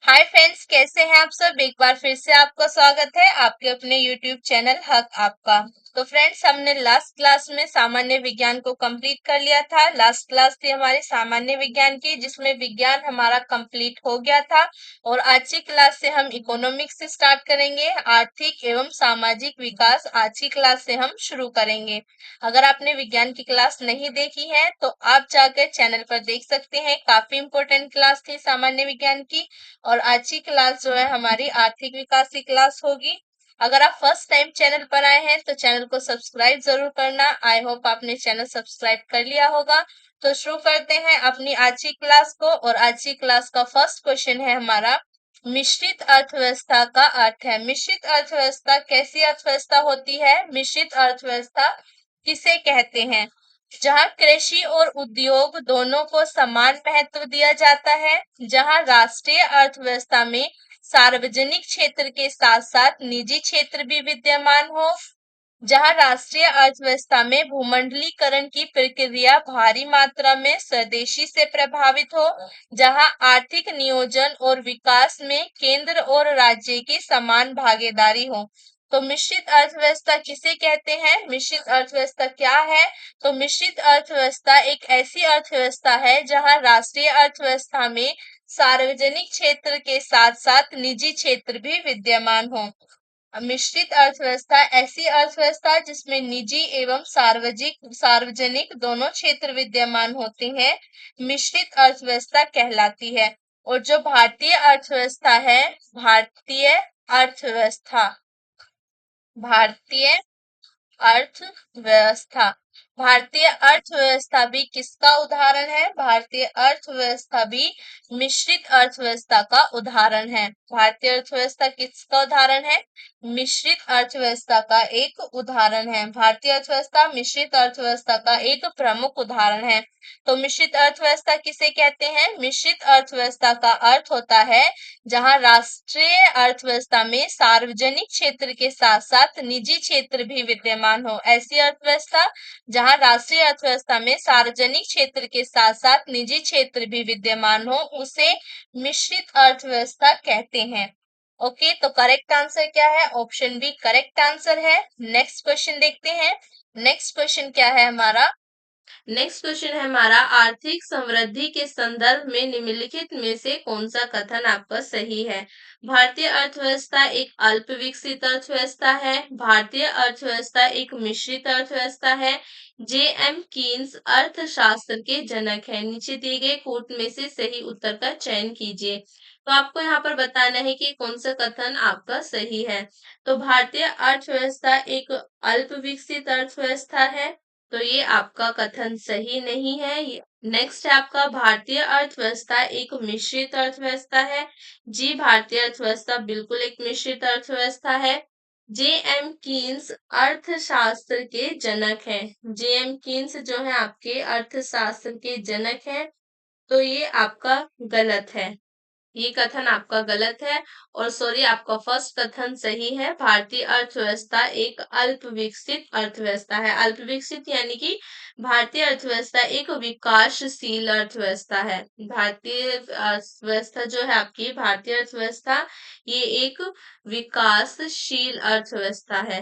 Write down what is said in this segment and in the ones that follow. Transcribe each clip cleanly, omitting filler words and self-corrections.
Hi friends, कैसे हैं आप सब। एक बार फिर से आपका स्वागत है आपके अपने यूट्यूब चैनल हक आपका। तो फ्रेंड्स, हमने लास्ट क्लास में सामान्य विज्ञान को कंप्लीट कर लिया था। लास्ट क्लास थी हमारी सामान्य विज्ञान की, जिसमें विज्ञान हमारा कंप्लीट हो गया था। और आज की क्लास से हम इकोनॉमिक्स से स्टार्ट करेंगे। आर्थिक एवं सामाजिक विकास आज की क्लास से हम शुरू करेंगे। अगर आपने विज्ञान की क्लास नहीं देखी है तो आप जाकर चैनल पर देख सकते हैं। काफी इंपॉर्टेंट क्लास थी सामान्य विज्ञान की। और आज की क्लास जो है हमारी आर्थिक विकास की क्लास होगी। अगर आप फर्स्ट टाइम चैनल पर आए हैं तो चैनल को सब्सक्राइब जरूर करना। आई होप आपने चैनल सब्सक्राइब कर लिया होगा। तो शुरू करते हैं अपनी आज की क्लास को। और आज की क्लास का फर्स्ट क्वेश्चन है हमारा, मिश्रित अर्थव्यवस्था का अर्थ है। मिश्रित अर्थव्यवस्था कैसी अर्थव्यवस्था होती है? मिश्रित अर्थव्यवस्था किसे कहते हैं? जहां कृषि और उद्योग दोनों को समान महत्व दिया जाता है, जहां राष्ट्रीय अर्थव्यवस्था में सार्वजनिक क्षेत्र के साथ साथ निजी क्षेत्र भी विद्यमान हो, जहां राष्ट्रीय अर्थव्यवस्था में भूमंडलीकरण की प्रक्रिया भारी मात्रा में स्वदेशी से प्रभावित हो, जहां आर्थिक नियोजन और विकास में केंद्र और राज्य की समान भागीदारी हो। तो मिश्रित अर्थव्यवस्था किसे कहते हैं? मिश्रित अर्थव्यवस्था क्या है? तो मिश्रित अर्थव्यवस्था एक ऐसी अर्थव्यवस्था है जहां राष्ट्रीय अर्थव्यवस्था में सार्वजनिक क्षेत्र के साथ साथ निजी क्षेत्र भी विद्यमान हो। मिश्रित अर्थव्यवस्था ऐसी अर्थव्यवस्था जिसमें निजी एवं सार्वजनिक सार्वजनिक दोनों क्षेत्र विद्यमान होते हैं, मिश्रित अर्थव्यवस्था कहलाती है। और जो भारतीय अर्थव्यवस्था है, भारतीय अर्थव्यवस्था भारतीय अर्थव्यवस्था भारतीय अर्थव्यवस्था भी किसका उदाहरण है? भारतीय अर्थव्यवस्था भी मिश्रित अर्थव्यवस्था का उदाहरण है। भारतीय अर्थव्यवस्था किसका उदाहरण है? मिश्रित अर्थव्यवस्था का एक उदाहरण है। भारतीय अर्थव्यवस्था मिश्रित अर्थव्यवस्था का एक प्रमुख उदाहरण है। तो मिश्रित अर्थव्यवस्था किसे कहते हैं? मिश्रित अर्थव्यवस्था का अर्थ होता है जहां राष्ट्रीय अर्थव्यवस्था में सार्वजनिक क्षेत्र के साथ साथ निजी क्षेत्र भी विद्यमान हो। ऐसी अर्थव्यवस्था जहां राष्ट्रीय अर्थव्यवस्था में सार्वजनिक क्षेत्र के साथ साथ निजी क्षेत्र भी विद्यमान हो, उसे मिश्रित अर्थव्यवस्था कहते हैं। ओके, तो करेक्ट आंसर क्या है? ऑप्शन बी करेक्ट आंसर है। नेक्स्ट क्वेश्चन देखते हैं। नेक्स्ट क्वेश्चन क्या है हमारा? नेक्स्ट क्वेश्चन है हमारा, आर्थिक समृद्धि के संदर्भ में निम्नलिखित में से कौन सा कथन आपका सही है? भारतीय अर्थव्यवस्था एक अल्प विकसित अर्थव्यवस्था है। भारतीय अर्थव्यवस्था एक मिश्रित अर्थव्यवस्था है। जे एम कीन्स अर्थशास्त्र के जनक है। नीचे दिए गए कोट में से सही उत्तर का चयन कीजिए। तो आपको यहाँ पर बताना है कि कौन सा कथन आपका सही है। तो भारतीय अर्थव्यवस्था एक अल्प विकसित अर्थव्यवस्था है, तो ये आपका कथन सही नहीं है। नेक्स्ट है आपका, भारतीय अर्थव्यवस्था एक मिश्रित अर्थव्यवस्था है। जी, भारतीय अर्थव्यवस्था बिल्कुल एक मिश्रित अर्थव्यवस्था है। जे एम कीन्स अर्थशास्त्र के जनक है। जे एम कीन्स जो है आपके अर्थशास्त्र के जनक है, तो ये आपका गलत है। ये कथन आपका गलत है। और सॉरी, आपका फर्स्ट कथन सही है। भारतीय अर्थव्यवस्था एक अल्प विकसित अर्थव्यवस्था है। अल्प विकसित यानी कि भारतीय अर्थव्यवस्था एक विकासशील अर्थव्यवस्था है। भारतीय अर्थव्यवस्था जो है आपकी भारतीय अर्थव्यवस्था, ये एक विकासशील अर्थव्यवस्था है।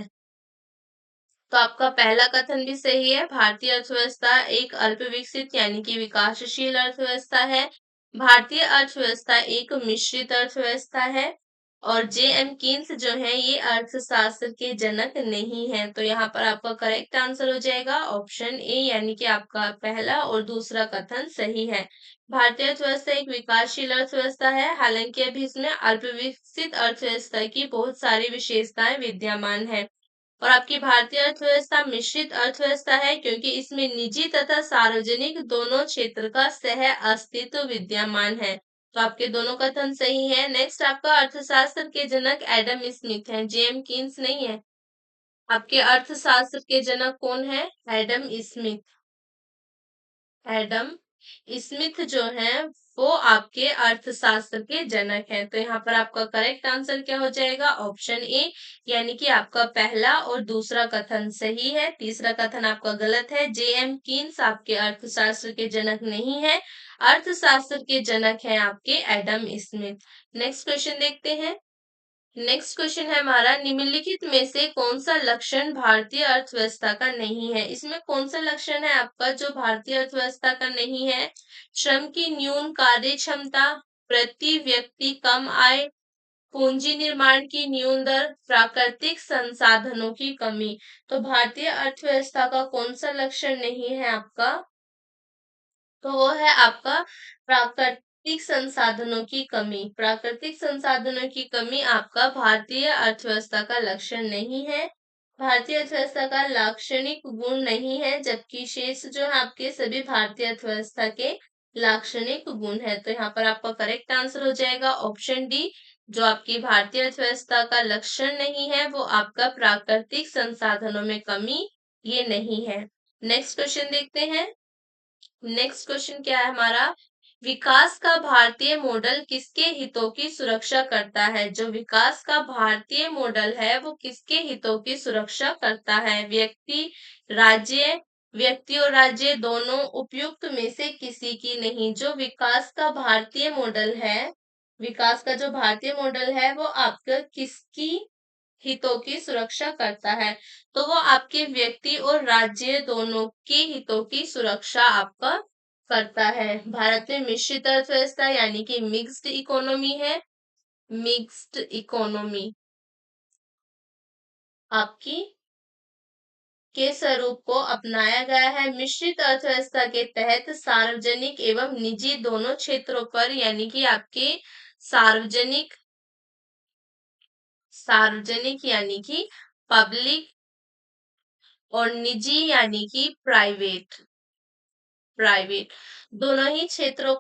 तो आपका पहला कथन भी सही है। भारतीय अर्थव्यवस्था एक अल्प विकसित यानी कि विकासशील अर्थव्यवस्था है। भारतीय अर्थव्यवस्था एक मिश्रित अर्थव्यवस्था है। और जे एम कीन्स जो है ये अर्थशास्त्र के जनक नहीं है। तो यहाँ पर आपका करेक्ट आंसर हो जाएगा ऑप्शन ए, यानी कि आपका पहला और दूसरा कथन सही है। भारतीय अर्थव्यवस्था एक विकासशील अर्थव्यवस्था है, हालांकि अभी इसमें अल्प विकसित अर्थव्यवस्था की बहुत सारी विशेषताएं विद्यमान है। और आपकी भारतीय अर्थव्यवस्था मिश्रित अर्थव्यवस्था है, क्योंकि इसमें निजी तथा सार्वजनिक दोनों क्षेत्र का सह अस्तित्व विद्यमान है। तो आपके दोनों कथन सही है। नेक्स्ट आपका, अर्थशास्त्र के जनक एडम स्मिथ हैं, जेम कीन्स नहीं है। आपके अर्थशास्त्र के जनक कौन है? Adam Smith. एडम स्मिथ जो है वो आपके अर्थशास्त्र के जनक हैं। तो यहाँ पर आपका करेक्ट आंसर क्या हो जाएगा? ऑप्शन ए, यानी कि आपका पहला और दूसरा कथन सही है। तीसरा कथन आपका गलत है। जे एम कीन्स आपके अर्थशास्त्र के जनक नहीं है। अर्थशास्त्र के जनक हैं आपके एडम स्मिथ। नेक्स्ट क्वेश्चन देखते हैं। नेक्स्ट क्वेश्चन है हमारा, निम्नलिखित में से कौन सा लक्षण भारतीय अर्थव्यवस्था का नहीं है? इसमें कौन सा लक्षण है आपका जो भारतीय अर्थव्यवस्था का नहीं है? श्रम की न्यून कार्य क्षमता, प्रति व्यक्ति कम आय, पूंजी निर्माण की न्यून दर, प्राकृतिक संसाधनों की कमी। तो भारतीय अर्थव्यवस्था का कौन सा लक्षण नहीं है आपका? तो वो है आपका प्राकृतिक संसाधनों की कमी। प्राकृतिक संसाधनों की कमी आपका भारतीय अर्थव्यवस्था का लक्षण नहीं है। भारतीय अर्थव्यवस्था का लाक्षणिक गुण नहीं है, जबकि शेष जो है आपके सभी भारतीय अर्थव्यवस्था के लाक्षणिक गुण है। तो यहाँ पर आपका करेक्ट आंसर हो जाएगा ऑप्शन डी। जो आपकी भारतीय अर्थव्यवस्था का लक्षण नहीं है वो आपका प्राकृतिक संसाधनों में कमी ये नहीं है। नेक्स्ट क्वेश्चन देखते हैं। नेक्स्ट क्वेश्चन क्या है हमारा, विकास का भारतीय मॉडल किसके हितों की सुरक्षा करता है? जो विकास का भारतीय मॉडल है वो किसके हितों की सुरक्षा करता है? व्यक्ति और राज्य दोनों, उपयुक्त में से किसी की नहीं। जो विकास का भारतीय मॉडल है, विकास का जो भारतीय मॉडल है वो आपका किसकी हितों की सुरक्षा करता है? तो वो आपके व्यक्ति और राज्य दोनों के हितों की सुरक्षा आपका करता है। भारत में मिश्रित अर्थव्यवस्था यानी कि मिक्स्ड इकोनॉमी है। मिक्स्ड इकोनॉमी आपकी के स्वरूप को अपनाया गया है। मिश्रित अर्थव्यवस्था के तहत सार्वजनिक एवं निजी दोनों क्षेत्रों पर यानी कि आपके सार्वजनिक सार्वजनिक यानी कि पब्लिक और निजी यानी कि प्राइवेट प्राइवेट दोनों ही क्षेत्रों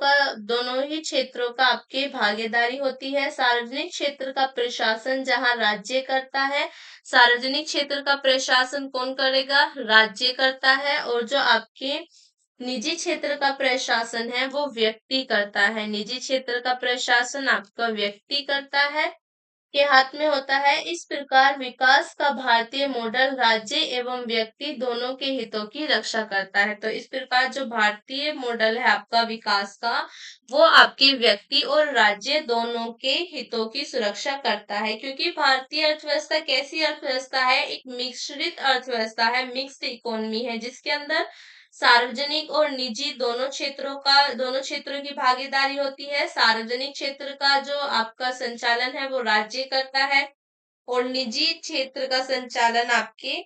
का आपके भागीदारी होती है। सार्वजनिक क्षेत्र का प्रशासन जहां राज्य करता है, सार्वजनिक क्षेत्र का प्रशासन कौन करेगा? राज्य करता है। और जो आपके निजी क्षेत्र का प्रशासन है वो व्यक्ति करता है। निजी क्षेत्र का प्रशासन आपका व्यक्ति करता है, के हाथ में होता है। इस प्रकार विकास का भारतीय मॉडल राज्य एवं व्यक्ति दोनों के हितों की रक्षा करता है। तो इस प्रकार जो भारतीय मॉडल है आपका विकास का, वो आपके व्यक्ति और राज्य दोनों के हितों की सुरक्षा करता है। क्योंकि भारतीय अर्थव्यवस्था कैसी अर्थव्यवस्था है? एक मिश्रित अर्थव्यवस्था है, मिक्स्ड इकोनॉमी है, जिसके अंदर सार्वजनिक और निजी दोनों क्षेत्रों की भागीदारी होती है। सार्वजनिक क्षेत्र का जो आपका संचालन है वो राज्य करता है और निजी क्षेत्र का संचालन आपके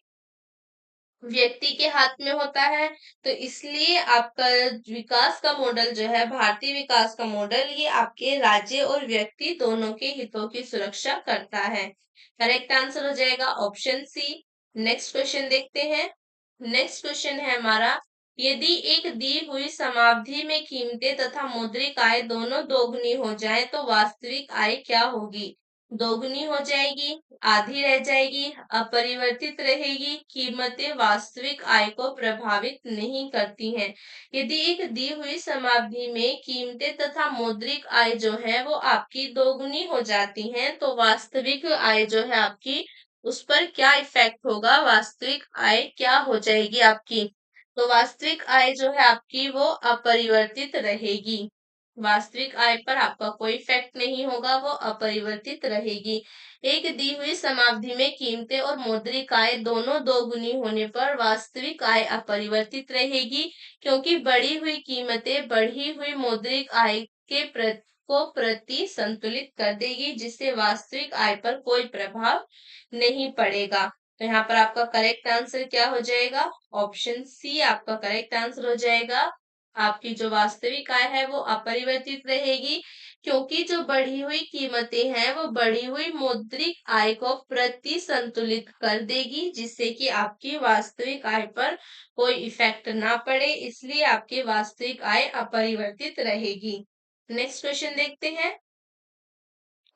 व्यक्ति के हाथ में होता है। तो इसलिए आपका विकास का मॉडल जो है, भारतीय विकास का मॉडल, ये आपके राज्य और व्यक्ति दोनों के हितों की सुरक्षा करता है। करेक्ट आंसर हो जाएगा ऑप्शन सी। नेक्स्ट क्वेश्चन देखते हैं। नेक्स्ट क्वेश्चन है हमारा, यदि एक दी हुई समावधि में कीमतें तथा मौद्रिक आय दोनों दोगुनी हो जाए तो वास्तविक आय क्या होगी? दोगुनी हो जाएगी, आधी रह जाएगी, अपरिवर्तित रहेगी। कीमतें वास्तविक आय को प्रभावित नहीं करती हैं। यदि एक दी हुई समावधि में कीमतें तथा मौद्रिक आय जो है वो आपकी दोगुनी हो जाती हैं तो वास्तविक आय जो है आपकी, उस पर क्या इफेक्ट होगा? वास्तविक आय क्या हो जाएगी आपकी? तो वास्तविक आय जो है आपकी वो अपरिवर्तित रहेगी। वास्तविक आय पर आपका कोई इफेक्ट नहीं होगा, वो अपरिवर्तित रहेगी। एक दी हुई समावधि में कीमतें और मौद्रिक आय दोनों दोगुनी होने पर वास्तविक आय अपरिवर्तित रहेगी, क्योंकि बढ़ी हुई कीमतें बढ़ी हुई मौद्रिक आय को प्रति संतुलित कर देगी, जिससे वास्तविक आय पर कोई प्रभाव नहीं पड़ेगा। तो यहाँ पर आपका करेक्ट आंसर क्या हो जाएगा? ऑप्शन सी आपका करेक्ट आंसर हो जाएगा। आपकी जो वास्तविक आय है वो अपरिवर्तित रहेगी, क्योंकि जो बढ़ी हुई कीमतें हैं वो बढ़ी हुई मौद्रिक आय को प्रति संतुलित कर देगी, जिससे कि आपकी वास्तविक आय पर कोई इफेक्ट ना पड़े, इसलिए आपकी वास्तविक आय अपरिवर्तित रहेगी। नेक्स्ट क्वेश्चन देखते हैं।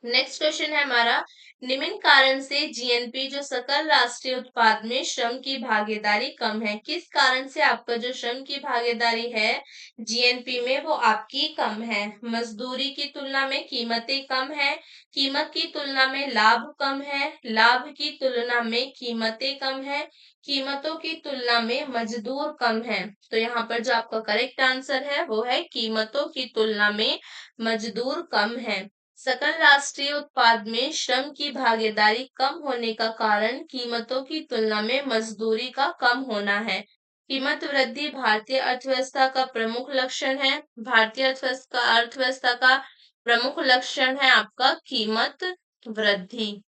नेक्स्ट क्वेश्चन है हमारा, निम्न कारण से जीएनपी जो सकल राष्ट्रीय उत्पाद में श्रम की भागीदारी कम है। किस कारण से आपका जो श्रम की भागीदारी है जीएनपी में वो आपकी कम है? मजदूरी की तुलना में कीमतें कम है, कीमत की तुलना में लाभ कम है, लाभ की तुलना में कीमतें कम है, कीमतों की तुलना में मजदूर कम है। तो यहाँ पर जो आपका करेक्ट आंसर है वो है कीमतों की तुलना में मजदूर कम है। सकल राष्ट्रीय उत्पाद में श्रम की भागीदारी कम होने का कारण कीमतों की तुलना में मजदूरी का कम होना है। कीमत वृद्धि भारतीय अर्थव्यवस्था का प्रमुख लक्षण है। भारतीय अर्थव्यवस्था का प्रमुख लक्षण है आपका कीमत वृद्धि।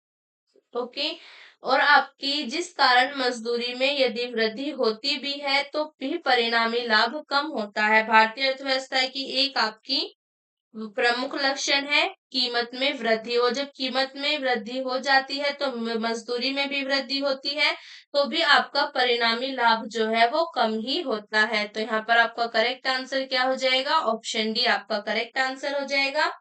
ओके। और आपकी जिस कारण मजदूरी में यदि वृद्धि होती भी है तो भी परिणामी लाभ कम होता है। भारतीय अर्थव्यवस्था की एक आपकी प्रमुख लक्षण है कीमत में वृद्धि। और जब कीमत में वृद्धि हो जाती है तो मजदूरी में भी वृद्धि होती है, तो भी आपका परिणामी लाभ जो है वो कम ही होता है। तो यहाँ पर आपका करेक्ट आंसर क्या हो जाएगा? ऑप्शन डी आपका करेक्ट आंसर हो जाएगा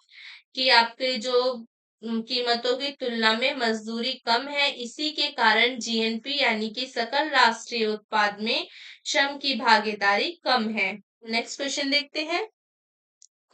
कि आपके जो कीमतों की तुलना में मजदूरी कम है, इसी के कारण जीएनपी यानी कि सकल राष्ट्रीय उत्पाद में श्रम की भागीदारी कम है। नेक्स्ट क्वेश्चन देखते हैं।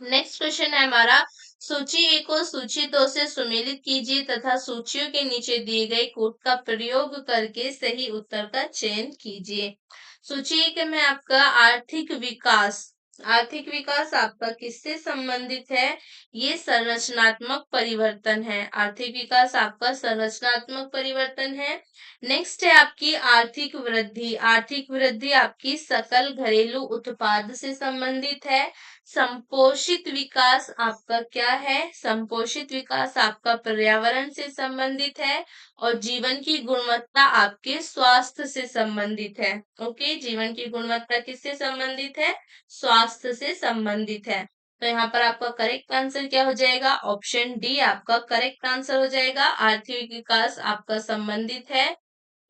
नेक्स्ट क्वेश्चन है हमारा, सूची 1 को सूची 2 से सुमेलित कीजिए तथा सूचियों के नीचे दिए गए कोड का प्रयोग करके सही उत्तर का चयन कीजिए। सूची 1 में आपका आर्थिक विकास। आर्थिक विकास आपका किससे संबंधित है? ये संरचनात्मक परिवर्तन है। आर्थिक विकास आपका संरचनात्मक परिवर्तन है। नेक्स्ट है आपकी आर्थिक वृद्धि। आर्थिक वृद्धि आपकी सकल घरेलू उत्पाद से संबंधित है। संपोषित विकास आपका क्या है? संपोषित विकास आपका पर्यावरण से संबंधित है। और जीवन की गुणवत्ता आपके स्वास्थ्य से संबंधित है। ओके, जीवन की गुणवत्ता किससे संबंधित है? स्वास्थ्य से संबंधित है। तो यहाँ पर आपका करेक्ट आंसर क्या हो जाएगा? ऑप्शन डी आपका करेक्ट आंसर हो जाएगा। आर्थिक विकास आपका संबंधित है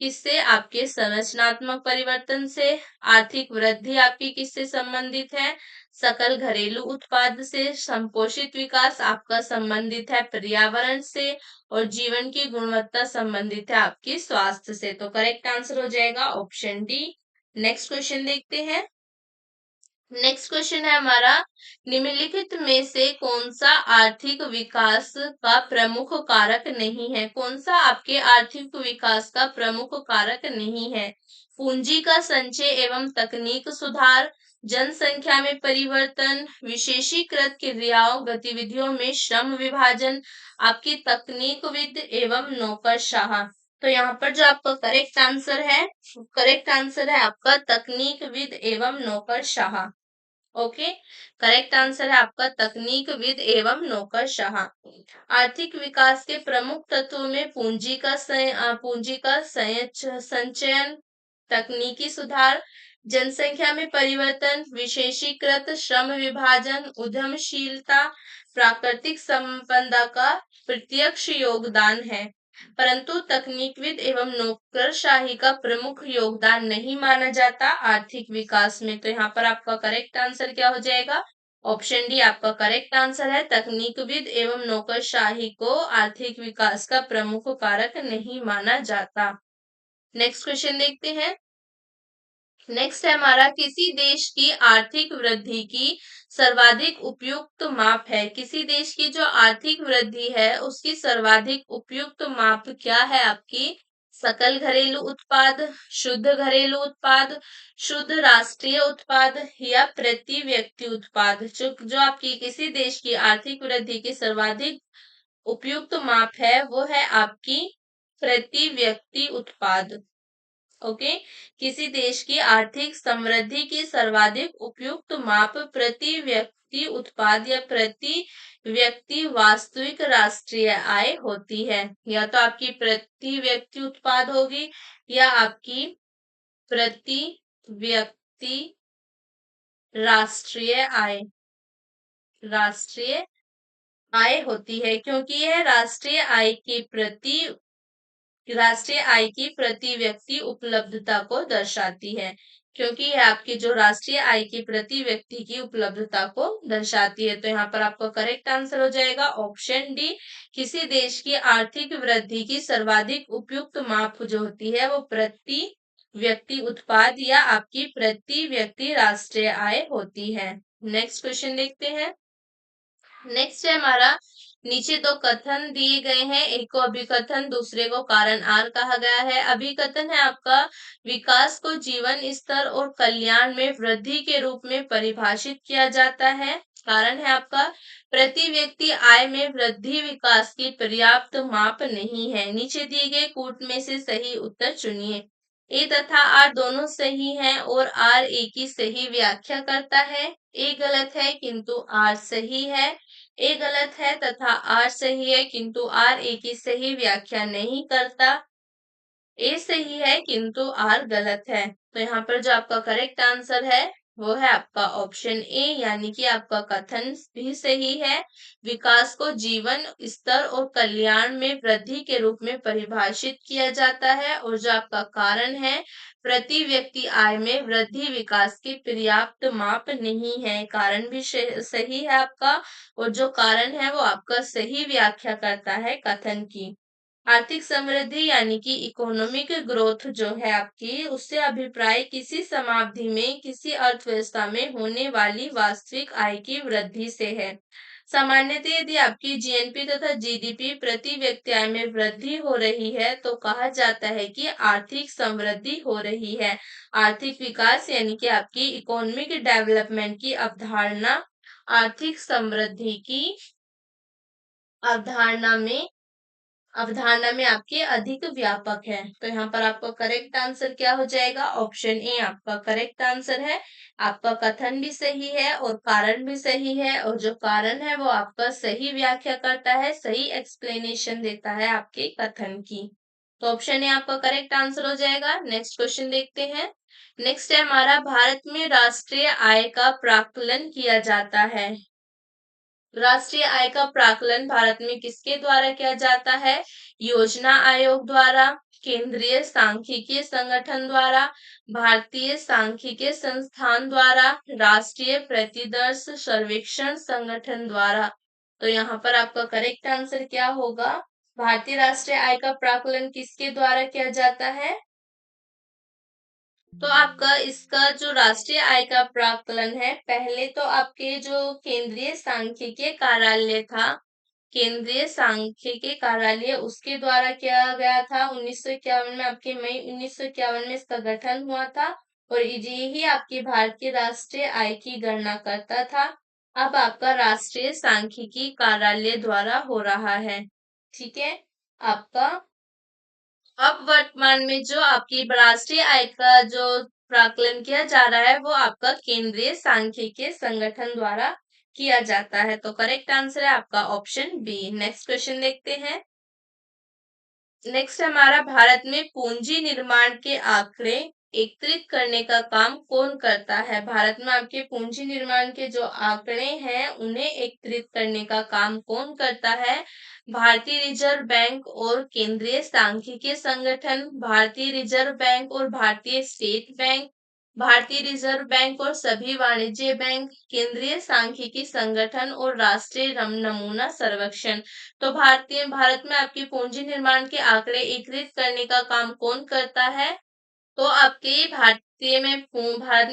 किससे? आपके संरचनात्मक परिवर्तन से। आर्थिक वृद्धि आपकी किससे संबंधित है? सकल घरेलू उत्पाद से। संपोषित विकास आपका संबंधित है पर्यावरण से। और जीवन की गुणवत्ता संबंधित है आपकी स्वास्थ्य से। तो करेक्ट आंसर हो जाएगा ऑप्शन डी। नेक्स्ट क्वेश्चन देखते हैं। नेक्स्ट क्वेश्चन है हमारा, निम्नलिखित में से कौन सा आर्थिक विकास का प्रमुख कारक नहीं है? कौन सा आपके आर्थिक विकास का प्रमुख कारक नहीं है? पूंजी का संचय एवं तकनीक सुधार, जनसंख्या में परिवर्तन, विशेषीकृत क्रियाओं गतिविधियों में श्रम विभाजन, आपकी तकनीकविद एवं नौकरशाह। तो यहाँ पर जो आपका करेक्ट आंसर है, करेक्ट आंसर है आपका तकनीकविद एवं नौकरशाह। ओके, करेक्ट आंसर है आपका तकनीकविद एवं नौकरशाह। आर्थिक विकास के प्रमुख तत्वों में पूंजी का संचयन, तकनीकी सुधार, जनसंख्या में परिवर्तन, विशेषीकृत श्रम विभाजन, उद्यमशीलता, प्राकृतिक संपदा का प्रत्यक्ष योगदान है। परंतु तकनीकविद एवं नौकरशाही का प्रमुख योगदान नहीं माना जाता आर्थिक विकास में। तो यहाँ पर आपका करेक्ट आंसर क्या हो जाएगा? ऑप्शन डी आपका करेक्ट आंसर है। तकनीकविद एवं नौकरशाही को आर्थिक विकास का प्रमुख कारक नहीं माना जाता। नेक्स्ट क्वेश्चन देखते हैं। नेक्स्ट है हमारा, किसी देश की आर्थिक वृद्धि की सर्वाधिक उपयुक्त माप है। किसी देश की जो आर्थिक वृद्धि है उसकी सर्वाधिक उपयुक्त माप क्या है आपकी? सकल घरेलू उत्पाद, शुद्ध घरेलू उत्पाद, शुद्ध राष्ट्रीय उत्पाद या प्रति व्यक्ति उत्पाद। जो आपकी किसी देश की आर्थिक वृद्धि की सर्वाधिक उपयुक्त माप है वो है आपकी प्रति व्यक्ति उत्पाद। ओके, किसी देश की आर्थिक समृद्धि की सर्वाधिक उपयुक्त माप प्रति व्यक्ति उत्पाद या प्रति व्यक्ति वास्तविक राष्ट्रीय आय होती है। या तो आपकी प्रति व्यक्ति उत्पाद होगी या आपकी प्रति व्यक्ति राष्ट्रीय आय, राष्ट्रीय आय होती है, क्योंकि यह राष्ट्रीय आय की प्रति व्यक्ति उपलब्धता को दर्शाती है। क्योंकि यह आपकी जो राष्ट्रीय आय की प्रति व्यक्ति की उपलब्धता को दर्शाती है। तो यहाँ पर आपका करेक्ट आंसर हो जाएगा ऑप्शन डी। किसी देश की आर्थिक वृद्धि की सर्वाधिक उपयुक्त माप जो होती है वो प्रति व्यक्ति उत्पाद या आपकी प्रति व्यक्ति राष्ट्रीय आय होती है। नेक्स्ट क्वेश्चन देखते हैं। नेक्स्ट है हमारा, नीचे दो कथन दिए गए हैं, एक को अभिकथन, दूसरे को कारण आर कहा गया है। अभिकथन है आपका, विकास को जीवन स्तर और कल्याण में वृद्धि के रूप में परिभाषित किया जाता है। कारण है आपका, प्रति व्यक्ति आय में वृद्धि विकास की पर्याप्त माप नहीं है। नीचे दिए गए कूट में से सही उत्तर चुनिए। ए तथा आर दोनों सही हैं और आर ए की सही व्याख्या करता है। ए गलत है किंतु आर सही है। ए गलत है तथा आर सही है किंतु आर ए की सही व्याख्या नहीं करता। ए सही है किंतु आर गलत है। तो यहाँ पर जो आपका करेक्ट आंसर है वो है आपका ऑप्शन ए, यानी कि आपका कथन भी सही है। विकास को जीवन स्तर और कल्याण में वृद्धि के रूप में परिभाषित किया जाता है, और जो आपका कारण है, प्रति व्यक्ति आय में वृद्धि विकास की पर्याप्त माप नहीं है। कारण भी सही है आपका, और जो कारण है वो आपका सही व्याख्या करता है कथन की। आर्थिक समृद्धि यानी कि इकोनॉमिक ग्रोथ जो है आपकी, उससे अभिप्राय किसी समाधि में किसी अर्थव्यवस्था में होने वाली वास्तविक आय की वृद्धि से है। सामान्यतः यदि आपकी जीएनपी तथा जीडीपी प्रति व्यक्ति आय में वृद्धि हो रही है तो कहा जाता है कि आर्थिक समृद्धि हो रही है। आर्थिक विकास यानी कि आपकी इकोनॉमिक डेवलपमेंट की अवधारणा आर्थिक समृद्धि की अवधारणा में अवधारणा में आपके अधिक व्यापक है। तो यहाँ पर आपका करेक्ट आंसर क्या हो जाएगा, ऑप्शन ए आपका करेक्ट आंसर है। आपका कथन भी सही है और कारण भी सही है, और जो कारण है वो आपका सही व्याख्या करता है, सही एक्सप्लेनेशन देता है आपके कथन की। तो ऑप्शन ए आपका करेक्ट आंसर हो जाएगा। नेक्स्ट क्वेश्चन देखते हैं। नेक्स्ट है हमारा, भारत में राष्ट्रीय आय का प्राक्कलन किया जाता है। राष्ट्रीय आय का प्राकलन भारत में किसके द्वारा किया जाता है? योजना आयोग द्वारा, केंद्रीय सांख्यिकीय संगठन द्वारा, भारतीय सांख्यिकीय संस्थान द्वारा, राष्ट्रीय प्रतिदर्श सर्वेक्षण संगठन द्वारा। तो यहाँ पर आपका करेक्ट आंसर क्या होगा? भारतीय राष्ट्रीय आय का प्राकलन किसके द्वारा किया जाता है? तो आपका इसका जो राष्ट्रीय आय का प्राक्कलन है, पहले तो आपके जो केंद्रीय सांख्यिकीय कार्यालय था, केंद्रीय सांख्यिकीय कार्यालय उसके द्वारा किया गया था 1951 में। आपके मई 1951 में इसका गठन हुआ था, और ये ही आपकी भारतीय राष्ट्रीय आय की गणना करता था। अब आपका राष्ट्रीय सांख्यिकी कार्यालय द्वारा हो रहा है। ठीक है, आपका अब वर्तमान में जो आपकी राष्ट्रीय आय का जो प्राकलन किया जा रहा है वो आपका केंद्रीय सांख्यिकीय संगठन द्वारा किया जाता है। तो करेक्ट आंसर है आपका ऑप्शन बी। नेक्स्ट क्वेश्चन देखते हैं। नेक्स्ट हमारा, भारत में पूंजी निर्माण के आंकड़े एकत्रित करने का काम कौन करता है? भारत में आपके पूंजी निर्माण के जो आंकड़े हैं उन्हें एकत्रित करने का काम कौन करता है? भारतीय रिजर्व बैंक और केंद्रीय सांख्यिकीय संगठन, भारतीय रिजर्व बैंक और भारतीय स्टेट बैंक, भारतीय रिजर्व बैंक और सभी वाणिज्य बैंक, केंद्रीय सांख्यिकी संगठन और राष्ट्रीय नमूना सर्वेक्षण। तो भारत में आपकी पूंजी निर्माण के आंकड़े एकत्रित करने का काम कौन करता है? तो आपके भारत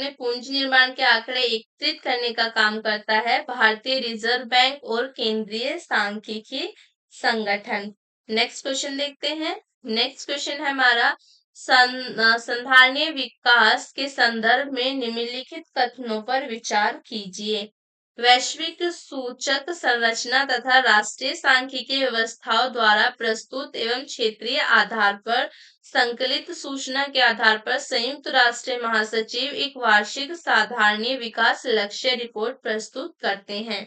में पूंजी निर्माण के आंकड़े एकत्रित करने का काम करता है भारतीय रिजर्व बैंक और केंद्रीय सांख्यिकी संगठन। नेक्स्ट क्वेश्चन देखते हैं। नेक्स्ट क्वेश्चन है हमारा, संधारणीय विकास के संदर्भ में निम्नलिखित कथनों पर विचार कीजिए। वैश्विक सूचक संरचना तथा राष्ट्रीय सांख्यिकीय व्यवस्थाओं द्वारा प्रस्तुत एवं क्षेत्रीय आधार पर संकलित सूचना के आधार पर संयुक्त राष्ट्र महासचिव एक वार्षिक साधारणीय विकास लक्ष्य रिपोर्ट प्रस्तुत करते हैं।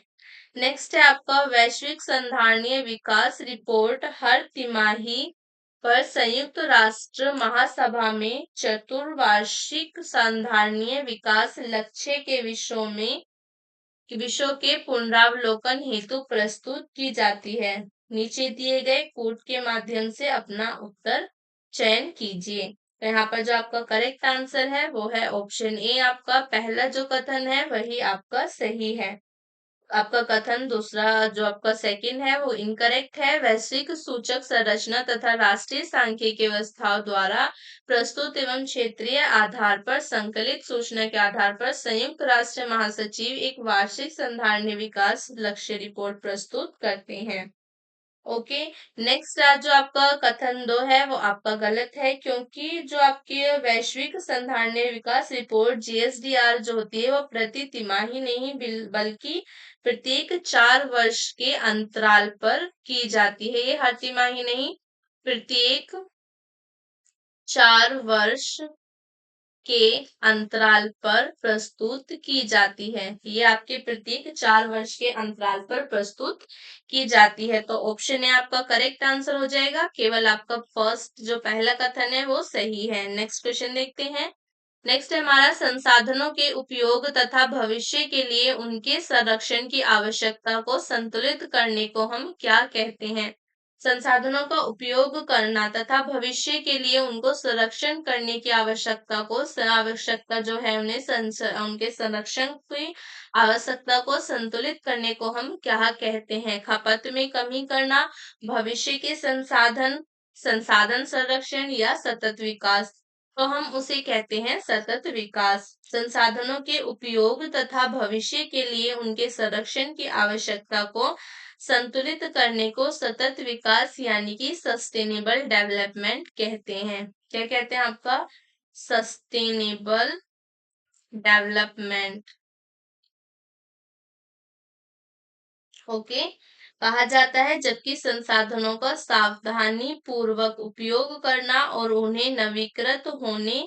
नेक्स्ट है आपका, वैश्विक संधारणीय विकास रिपोर्ट हर तिमाही पर संयुक्त राष्ट्र महासभा में चतुर्वार्षिक संधारणीय विकास लक्ष्य के विषयों के पुनरावलोकन हेतु प्रस्तुत की जाती है। नीचे दिए गए कोड के माध्यम से अपना उत्तर चयन कीजिए। तो यहाँ पर जो आपका करेक्ट आंसर है वो है ऑप्शन ए। आपका पहला जो कथन है वही आपका सही है। आपका कथन दूसरा जो आपका सेकंड है वो इनकरेक्ट है। वैश्विक सूचक संरचना तथा राष्ट्रीय सांख्यिकी व्यवस्थाओं द्वारा प्रस्तुत एवं क्षेत्रीय आधार पर संकलित सूचना के आधार पर संयुक्त राष्ट्र महासचिव एक वार्षिक संधारणीय विकास लक्ष्य रिपोर्ट प्रस्तुत करते हैं। ओके। नेक्स्ट जो आपका कथन 2 है वो आपका गलत है, क्योंकि जो आपकी वैश्विक संधारणीय विकास रिपोर्ट जीएसडीआर जो होती है वो प्रति तिमाही नहीं बल्कि प्रत्येक 4 वर्ष के अंतराल पर की जाती है। ये हर तिमाही नहीं, प्रत्येक 4 वर्ष के अंतराल पर प्रस्तुत की जाती है। ये आपके प्रत्येक 4 वर्ष के अंतराल पर प्रस्तुत की जाती है। तो ऑप्शन ए आपका करेक्ट आंसर हो जाएगा। केवल आपका फर्स्ट जो पहला कथन है वो सही है। नेक्स्ट क्वेश्चन देखते हैं। नेक्स्ट है हमारा संसाधनों के उपयोग तथा भविष्य के लिए उनके संरक्षण की आवश्यकता को संतुलित करने को हम क्या कहते हैं? संसाधनों का उपयोग करना तथा भविष्य के लिए उनको संरक्षण करने की आवश्यकता जो है उनके संरक्षण की आवश्यकता को संतुलित करने को हम क्या कहते हैं? खपत में कमी करना, भविष्य के संसाधन संरक्षण या सतत विकास। तो हम उसे कहते हैं सतत विकास। संसाधनों के उपयोग तथा भविष्य के लिए उनके संरक्षण की आवश्यकता को संतुलित करने को सतत विकास यानी कि सस्टेनेबल डेवलपमेंट कहते हैं। क्या कहते हैं आपका? Sustainable development. ओके। कहा जाता है जबकि संसाधनों का सावधानी पूर्वक उपयोग करना और उन्हें नवीकृत होने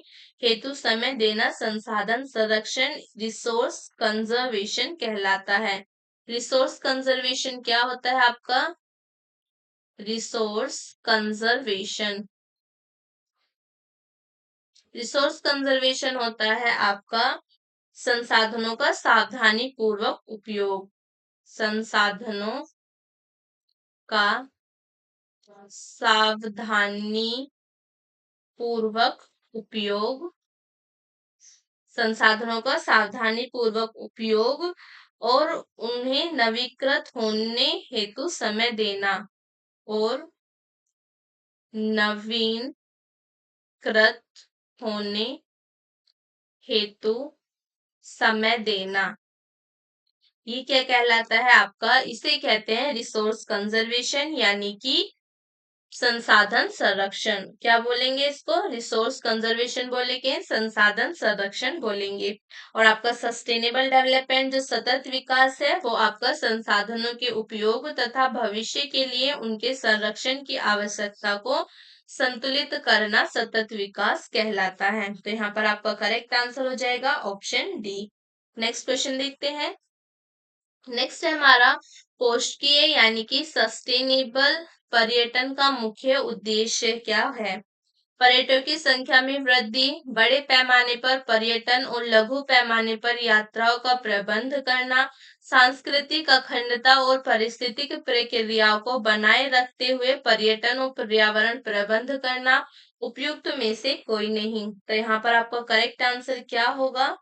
हेतु समय देना संसाधन संरक्षण रिसोर्स कंजर्वेशन कहलाता है। रिसोर्स कंजर्वेशन क्या होता है आपका? Resource conservation. रिसोर्स कंजर्वेशन होता है आपका संसाधनों का सावधानी पूर्वक उपयोग। संसाधनों का सावधानी पूर्वक उपयोग। संसाधनों का सावधानी पूर्वक उपयोग और उन्हें नवीकृत होने हेतु समय देना और नवीनकृत होने हेतु समय देना। ये क्या कहलाता है आपका? इसे कहते हैं रिसोर्स कंजर्वेशन यानी कि संसाधन संरक्षण। क्या बोलेंगे इसको? रिसोर्स कंजर्वेशन बोलेंगे, संसाधन संरक्षण बोलेंगे। और आपका सस्टेनेबल डेवलपमेंट जो सतत विकास है वो आपका संसाधनों के उपयोग तथा भविष्य के लिए उनके संरक्षण की आवश्यकता को संतुलित करना सतत विकास कहलाता है। तो यहाँ पर आपका करेक्ट आंसर हो जाएगा ऑप्शन डी। नेक्स्ट क्वेश्चन देखते हैं। नेक्स्ट है हमारा पोषकीय यानी कि सस्टेनेबल पर्यटन का मुख्य उद्देश्य क्या है? पर्यटकों की संख्या में वृद्धि, बड़े पैमाने पर पर्यटन और लघु पैमाने पर यात्राओं का प्रबंध करना, सांस्कृतिक अखंडता और पारिस्थितिक प्रक्रियाओं को बनाए रखते हुए पर्यटन और पर्यावरण प्रबंध करना, उपयुक्त में से कोई नहीं। तो यहाँ पर आपका करेक्ट आंसर क्या होगा?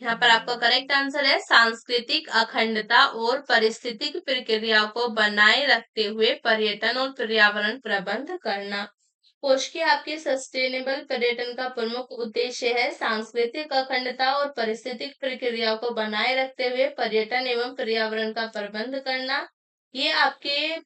यहाँ पर आपका करेक्ट आंसर है सांस्कृतिक अखंडता और पारिस्थितिक प्रक्रियाओं को बनाए रखते हुए पर्यटन और पर्यावरण प्रबंध करना। पोषकीय आपके सस्टेनेबल पर्यटन का प्रमुख उद्देश्य है सांस्कृतिक अखंडता और पारिस्थितिक प्रक्रियाओं को बनाए रखते हुए पर्यटन एवं पर्यावरण का प्रबंध करना। ये आपके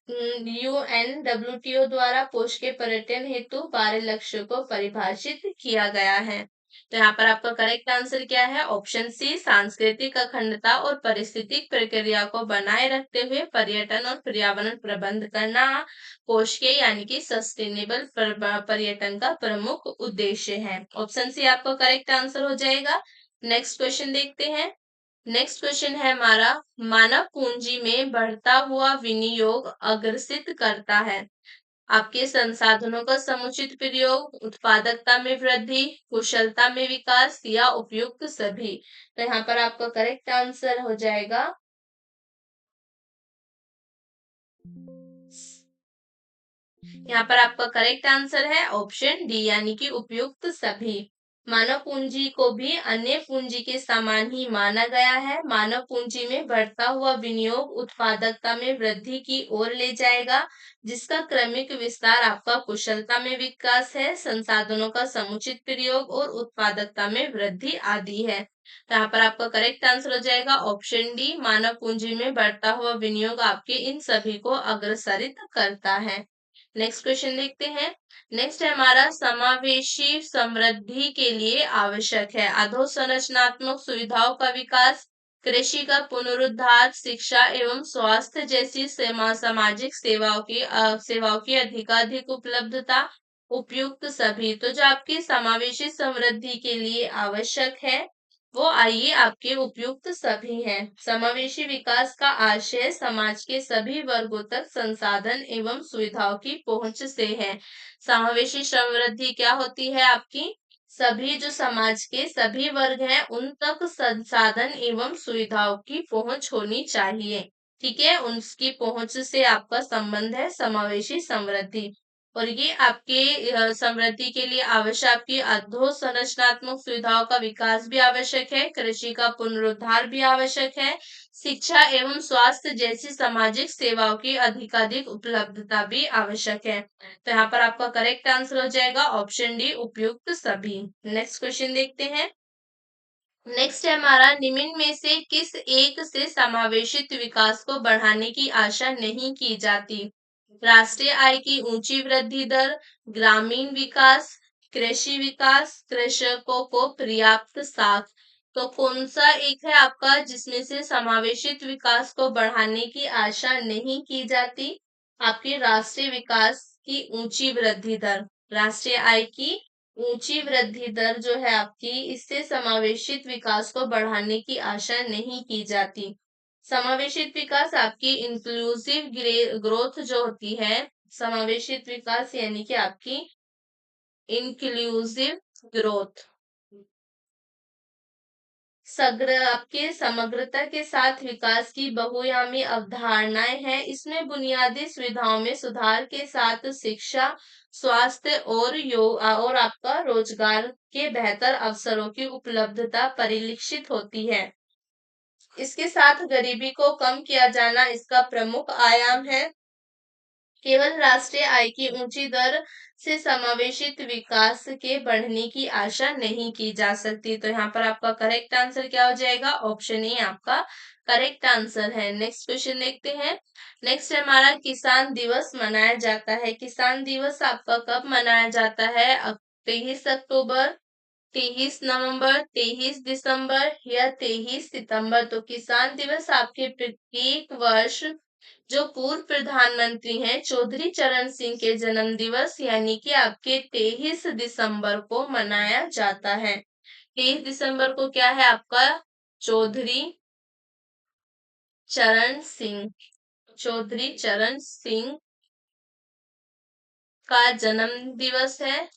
UNWTO द्वारा पोषकीय पर्यटन हेतु 12 लक्ष्यों को परिभाषित किया गया है। तो यहाँ पर आपका करेक्ट आंसर क्या है? ऑप्शन सी, सांस्कृतिक अखंडता और पारिस्थितिक प्रक्रिया को बनाए रखते हुए पर्यटन और पर्यावरण प्रबंध करना पोषकीय यानी कि सस्टेनेबल पर्यटन का प्रमुख उद्देश्य है। ऑप्शन सी आपका करेक्ट आंसर हो जाएगा। नेक्स्ट क्वेश्चन देखते हैं। नेक्स्ट क्वेश्चन है हमारा मानव पूंजी में बढ़ता हुआ विनियोग अग्रसित करता है आपके संसाधनों का समुचित प्रयोग, उत्पादकता में वृद्धि, कुशलता में विकास या उपयुक्त सभी। तो यहाँ पर आपका करेक्ट आंसर हो जाएगा यहाँ पर आपका करेक्ट आंसर है ऑप्शन डी यानी कि उपयुक्त सभी। मानव पूंजी को भी अन्य पूंजी के समान ही माना गया है। मानव पूंजी में बढ़ता हुआ विनियोग उत्पादकता में वृद्धि की ओर ले जाएगा, जिसका क्रमिक विस्तार आपका कुशलता में विकास है, संसाधनों का समुचित प्रयोग और उत्पादकता में वृद्धि आदि है। तो यहाँ पर आपका करेक्ट आंसर हो जाएगा ऑप्शन डी, मानव पूंजी में बढ़ता हुआ विनियोग आपके इन सभी को अग्रसरित करता है। नेक्स्ट क्वेश्चन देखते हैं। नेक्स्ट है हमारा समावेशी समृद्धि के लिए आवश्यक है अधोसंरचनात्मक सुविधाओं का विकास, कृषि का पुनरुद्धार, शिक्षा एवं स्वास्थ्य जैसी सामाजिक सेवाओं की अधिकाधिक उपलब्धता, उपयुक्त सभी। तो जो आपकी समावेशी समृद्धि के लिए आवश्यक है वो आइए आपके उपयुक्त सभी हैं। समावेशी विकास का आशय समाज के सभी वर्गों तक संसाधन एवं सुविधाओं की पहुंच से है। समावेशी समृद्धि क्या होती है आपकी? सभी जो समाज के सभी वर्ग हैं उन तक संसाधन एवं सुविधाओं की पहुंच होनी चाहिए। ठीक है, उनकी पहुंच से आपका संबंध है समावेशी समृद्धि। और ये आपके समृद्धि के लिए आवश्यक आपकी अधोसंरचनात्मक सुविधाओं का विकास भी आवश्यक है, कृषि का पुनरुद्धार भी आवश्यक है, शिक्षा एवं स्वास्थ्य जैसी सामाजिक सेवाओं की अधिकाधिक उपलब्धता भी आवश्यक है। तो यहाँ पर आपका करेक्ट आंसर हो जाएगा ऑप्शन डी, उपयुक्त सभी। नेक्स्ट क्वेश्चन देखते हैं। नेक्स्ट है हमारा निम्न में से किस एक से समावेशित विकास को बढ़ाने की आशा नहीं की जाती? राष्ट्रीय आय की ऊंची वृद्धि दर, ग्रामीण विकास, कृषि विकास, कृषकों को पर्याप्त साख। तो कौन सा एक है आपका जिसमें से समावेशित विकास को बढ़ाने की आशा नहीं की जाती? आपकी राष्ट्रीय विकास की ऊंची वृद्धि दर, राष्ट्रीय आय की ऊंची वृद्धि दर जो है आपकी, इससे समावेशित विकास को बढ़ाने की आशा नहीं की जाती। समावेशित विकास आपकी इंक्लूसिव ग्रोथ जो होती है, समावेशित विकास यानी कि आपकी इंक्लूसिव ग्रोथ आपके समग्रता के साथ विकास की बहुआयामी अवधारणाएं हैं। इसमें बुनियादी सुविधाओं में सुधार के साथ शिक्षा, स्वास्थ्य और आपका रोजगार के बेहतर अवसरों की उपलब्धता परिलक्षित होती है। इसके साथ गरीबी को कम किया जाना इसका प्रमुख आयाम है। केवल राष्ट्रीय आय की ऊंची दर से समावेशित विकास के बढ़ने की आशा नहीं की जा सकती। तो यहाँ पर आपका करेक्ट आंसर क्या हो जाएगा? ऑप्शन ए आपका करेक्ट आंसर है। नेक्स्ट क्वेश्चन देखते हैं। नेक्स्ट हमारा किसान दिवस मनाया जाता है। किसान दिवस आपका कब मनाया जाता है? 23 अक्टूबर, 23 नवंबर, 23 दिसंबर या 23 सितंबर। तो किसान दिवस आपके प्रत्येक वर्ष जो पूर्व प्रधानमंत्री हैं चौधरी चरण सिंह के जन्म दिवस यानी कि आपके 23 दिसंबर को मनाया जाता है। 23 दिसंबर को क्या है आपका? चौधरी चरण सिंह, चौधरी चरण सिंह का जन्म दिवस है,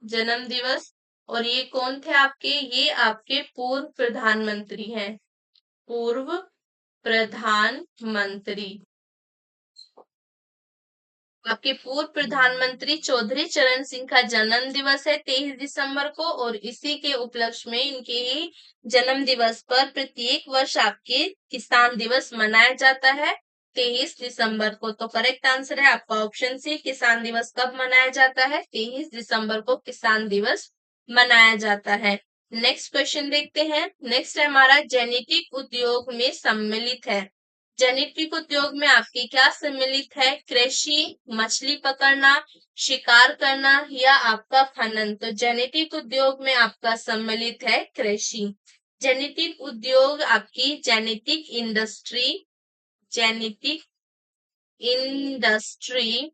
जन्म दिवस। और ये कौन थे आपके? ये आपके पूर्व प्रधानमंत्री हैं, पूर्व प्रधानमंत्री। आपके पूर्व प्रधानमंत्री चौधरी चरण सिंह का जन्म दिवस है 23 दिसंबर को, और इसी के उपलक्ष्य में इनके जन्म दिवस पर प्रत्येक वर्ष आपके किसान दिवस मनाया जाता है 23 दिसंबर को। तो करेक्ट आंसर है आपका ऑप्शन सी, किसान दिवस कब मनाया जाता है? 23 दिसंबर को किसान दिवस मनाया जाता है। नेक्स्ट क्वेश्चन देखते हैं। नेक्स्ट है हमारा जेनेटिक उद्योग में सम्मिलित है। जेनेटिक उद्योग में आपकी क्या सम्मिलित है? कृषि, मछली पकड़ना, शिकार करना या आपका खनन। तो जेनेटिक उद्योग में आपका सम्मिलित है कृषि। जेनेटिक उद्योग आपकी genetic industry, genetic industry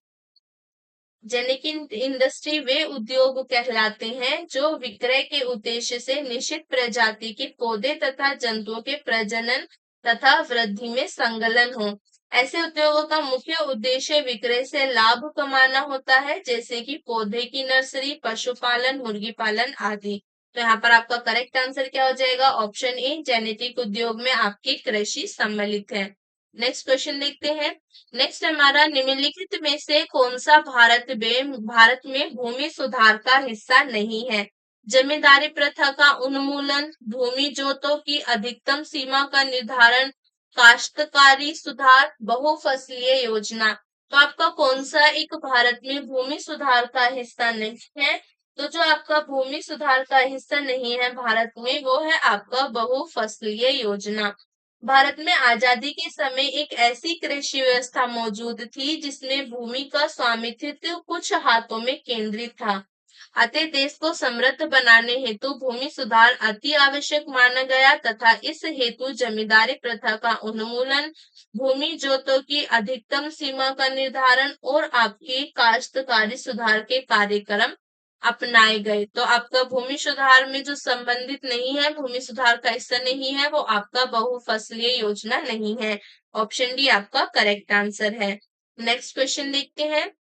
genetic industry वे उद्योग कहलाते हैं जो विक्रय के उद्देश्य से निश्चित प्रजाति के पौधे तथा जंतुओं के प्रजनन तथा वृद्धि में संलग्न हो। ऐसे उद्योगों का मुख्य उद्देश्य विक्रय से लाभ कमाना होता है, जैसे कि पौधे की नर्सरी, पशुपालन, मुर्गी पालन आदि। तो यहाँ पर आपका करेक्ट आंसर क्या हो जाएगा? ऑप्शन ए, जेनेटिक उद्योग में आपकी कृषि सम्मिलित है। नेक्स्ट क्वेश्चन देखते हैं। नेक्स्ट हमारा निम्नलिखित में से कौन सा भारत में भूमि सुधार का हिस्सा नहीं है? जमींदारी प्रथा का उन्मूलन, भूमि जोतों की अधिकतम सीमा का निर्धारण, काश्तकारी सुधार, बहुफसलीय योजना। तो आपका कौन सा एक भारत में भूमि सुधार का हिस्सा नहीं है? तो जो आपका भूमि सुधार का हिस्सा नहीं है भारत में, वो है आपका बहुफसलीय योजना। भारत में आजादी के समय एक ऐसी कृषि व्यवस्था मौजूद थी जिसमें भूमि का स्वामित्व कुछ हाथों में केंद्रित था। अतः देश को समृद्ध बनाने हेतु भूमि सुधार अति आवश्यक माना गया तथा इस हेतु जमींदारी प्रथा का उन्मूलन, भूमि जोतों की अधिकतम सीमा का निर्धारण और आपकी काश्तकारी सुधार के कार्यक्रम अपनाए गए। तो आपका भूमि सुधार में जो संबंधित नहीं है, भूमि सुधार का हिस्सा नहीं है, वो आपका बहुफसलीय योजना नहीं है। ऑप्शन डी आपका करेक्ट आंसर है। नेक्स्ट क्वेश्चन देखते हैं।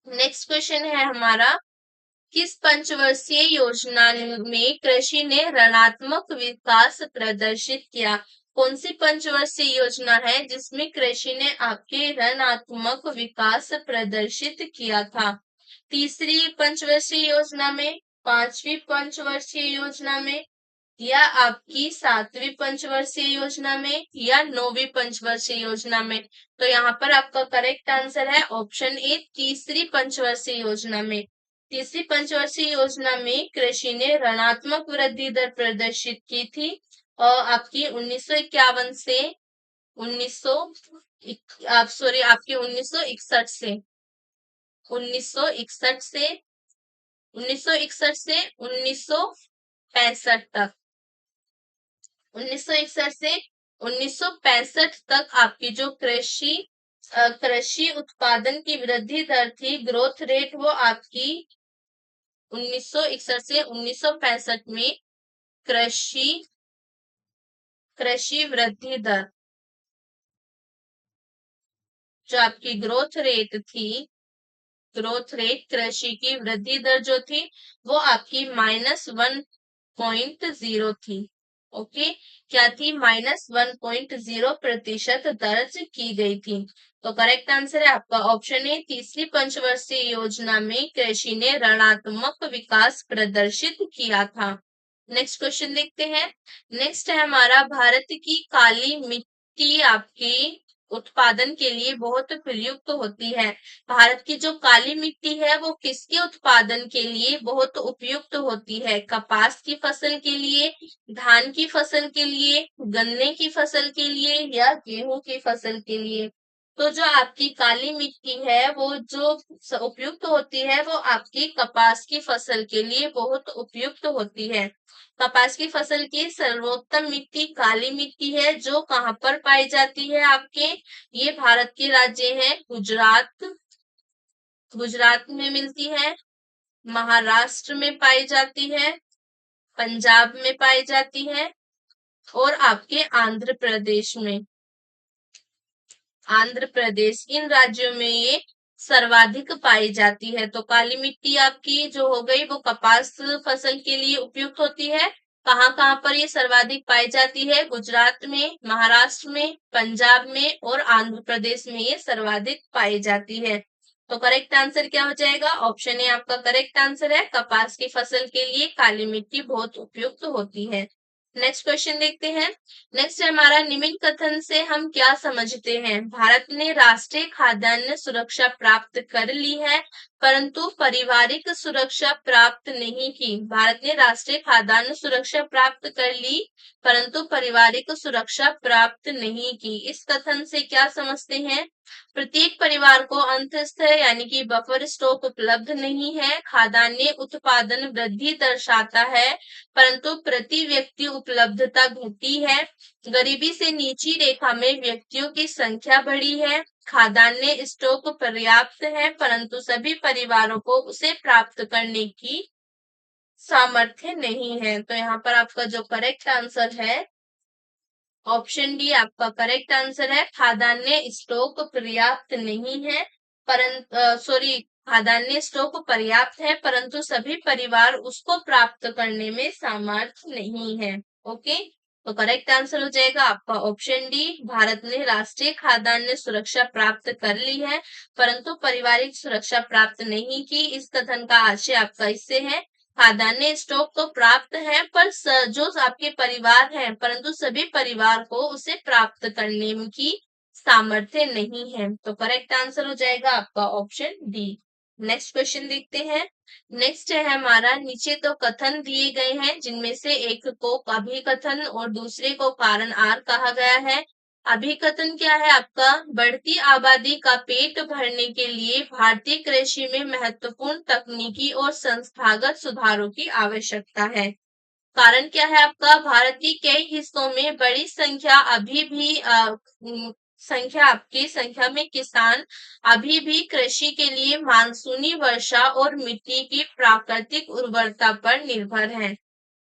नेक्स्ट क्वेश्चन है हमारा, किस पंचवर्षीय योजना में कृषि ने ऋणात्मक विकास प्रदर्शित किया? कौन सी पंचवर्षीय योजना है जिसमें कृषि ने आपके ऋणात्मक विकास प्रदर्शित किया था? तीसरी पंचवर्षीय योजना में, पांचवी पंचवर्षीय योजना में, या आपकी सातवीं पंचवर्षीय योजना में, या नौवीं पंचवर्षीय योजना में? तो यहाँ पर आपका करेक्ट आंसर है ऑप्शन ए, तीसरी पंचवर्षीय योजना में। तीसरी पंचवर्षीय योजना में कृषि ने ऋणात्मक वृद्धि दर प्रदर्शित की थी और आपकी 1951 से 1900 आप सॉरी आपकी 1961 से 1961 से 1961 से 1965 तक 1961 से 1965 तक आपकी जो कृषि उत्पादन की वृद्धि दर थी, ग्रोथ रेट, वो आपकी 1961 से 1965 में कृषि वृद्धि दर, जो आपकी ग्रोथ रेट थी, ग्रोथ रेट कृषि की वृद्धि दर जो थी, वो आपकी -1.0 थी। ओके, क्या थी? -1.0% दर्ज की गई थी। तो करेक्ट आंसर है आपका ऑप्शन ए, तीसरी पंचवर्षीय योजना में कृषि ने ऋणात्मक विकास प्रदर्शित किया था। नेक्स्ट क्वेश्चन देखते हैं। नेक्स्ट है हमारा, भारत की काली मिट्टी आपकी उत्पादन के लिए बहुत प्रयुक्त होती है। भारत की जो काली मिट्टी है वो किसके उत्पादन के लिए बहुत उपयुक्त होती है? कपास की फसल के लिए, धान की फसल के लिए, गन्ने की फसल के लिए, या गेहूं की फसल के लिए? तो जो आपकी काली मिट्टी है वो जो उपयुक्त होती है वो आपकी कपास की फसल के लिए बहुत उपयुक्त होती है। कपास की फसल की सर्वोत्तम मिट्टी काली मिट्टी है, जो कहाँ पर पाई जाती है आपके? ये भारत के राज्य हैं गुजरात में मिलती है, महाराष्ट्र में पाई जाती है, पंजाब में पाई जाती है, और आपके आंध्र प्रदेश में, इन राज्यों में ये सर्वाधिक पाई जाती है। तो काली मिट्टी आपकी जो हो गई वो कपास फसल के लिए उपयुक्त होती है। कहाँ कहाँ पर ये सर्वाधिक पाई जाती है? गुजरात में, महाराष्ट्र में, पंजाब में और आंध्र प्रदेश में ये सर्वाधिक पाई जाती है। तो करेक्ट आंसर क्या हो जाएगा? ऑप्शन ए आपका करेक्ट आंसर है, कपास की फसल के लिए काली मिट्टी बहुत उपयुक्त होती है। नेक्स्ट क्वेश्चन देखते हैं। नेक्स्ट है हमारा, निम्न कथन से हम क्या समझते हैं? भारत ने राष्ट्रीय खाद्यान्न सुरक्षा प्राप्त कर ली है परंतु पारिवारिक सुरक्षा प्राप्त नहीं की। भारत ने राष्ट्रीय खाद्यान्न सुरक्षा प्राप्त कर ली परंतु पारिवारिक सुरक्षा प्राप्त नहीं की। इस कथन से क्या समझते हैं? प्रत्येक परिवार को अंतस्थ यानी कि बफर स्टॉक उपलब्ध नहीं है। खाद्यान्न उत्पादन वृद्धि दर्शाता है परंतु प्रति व्यक्ति उपलब्धता घटी है। गरीबी से नीची रेखा में व्यक्तियों की संख्या बढ़ी है। खाद्यान्न स्टॉक पर्याप्त है परंतु सभी परिवारों को उसे प्राप्त करने की सामर्थ्य नहीं है। तो यहाँ पर आपका जो करेक्ट आंसर है ऑप्शन डी आपका करेक्ट आंसर है। खाद्यान्न स्टॉक पर्याप्त नहीं है खाद्यान्न स्टॉक पर्याप्त है परंतु सभी परिवार उसको प्राप्त करने में सामर्थ्य नहीं है। ओके, तो करेक्ट आंसर हो जाएगा आपका ऑप्शन डी, भारत ने राष्ट्रीय खाद्यान्न सुरक्षा प्राप्त कर ली है परंतु पारिवारिक सुरक्षा प्राप्त नहीं की। इस कथन का आशय आपका इससे है खाद्यान्न स्टॉक तो प्राप्त है पर जो आपके परिवार है, परंतु सभी परिवार को उसे प्राप्त करने की सामर्थ्य नहीं है। तो करेक्ट आंसर हो जाएगा आपका ऑप्शन डी। नेक्स्ट क्वेश्चन देखते हैं। नेक्स्ट है हमारा, नीचे तो कथन दिए गए हैं जिनमें से एक को अभिकथन और दूसरे को कारण आर कहा गया है। अभिकथन क्या है आपका, बढ़ती आबादी का पेट भरने के लिए भारतीय कृषि में महत्वपूर्ण तकनीकी और संस्थागत सुधारों की आवश्यकता है। कारण क्या है आपका, भारत के कई हिस्सों में बड़ी संख्या अभी भी संख्या आपकी संख्या में किसान अभी भी कृषि के लिए मानसूनी वर्षा और मिट्टी की प्राकृतिक उर्वरता पर निर्भर हैं।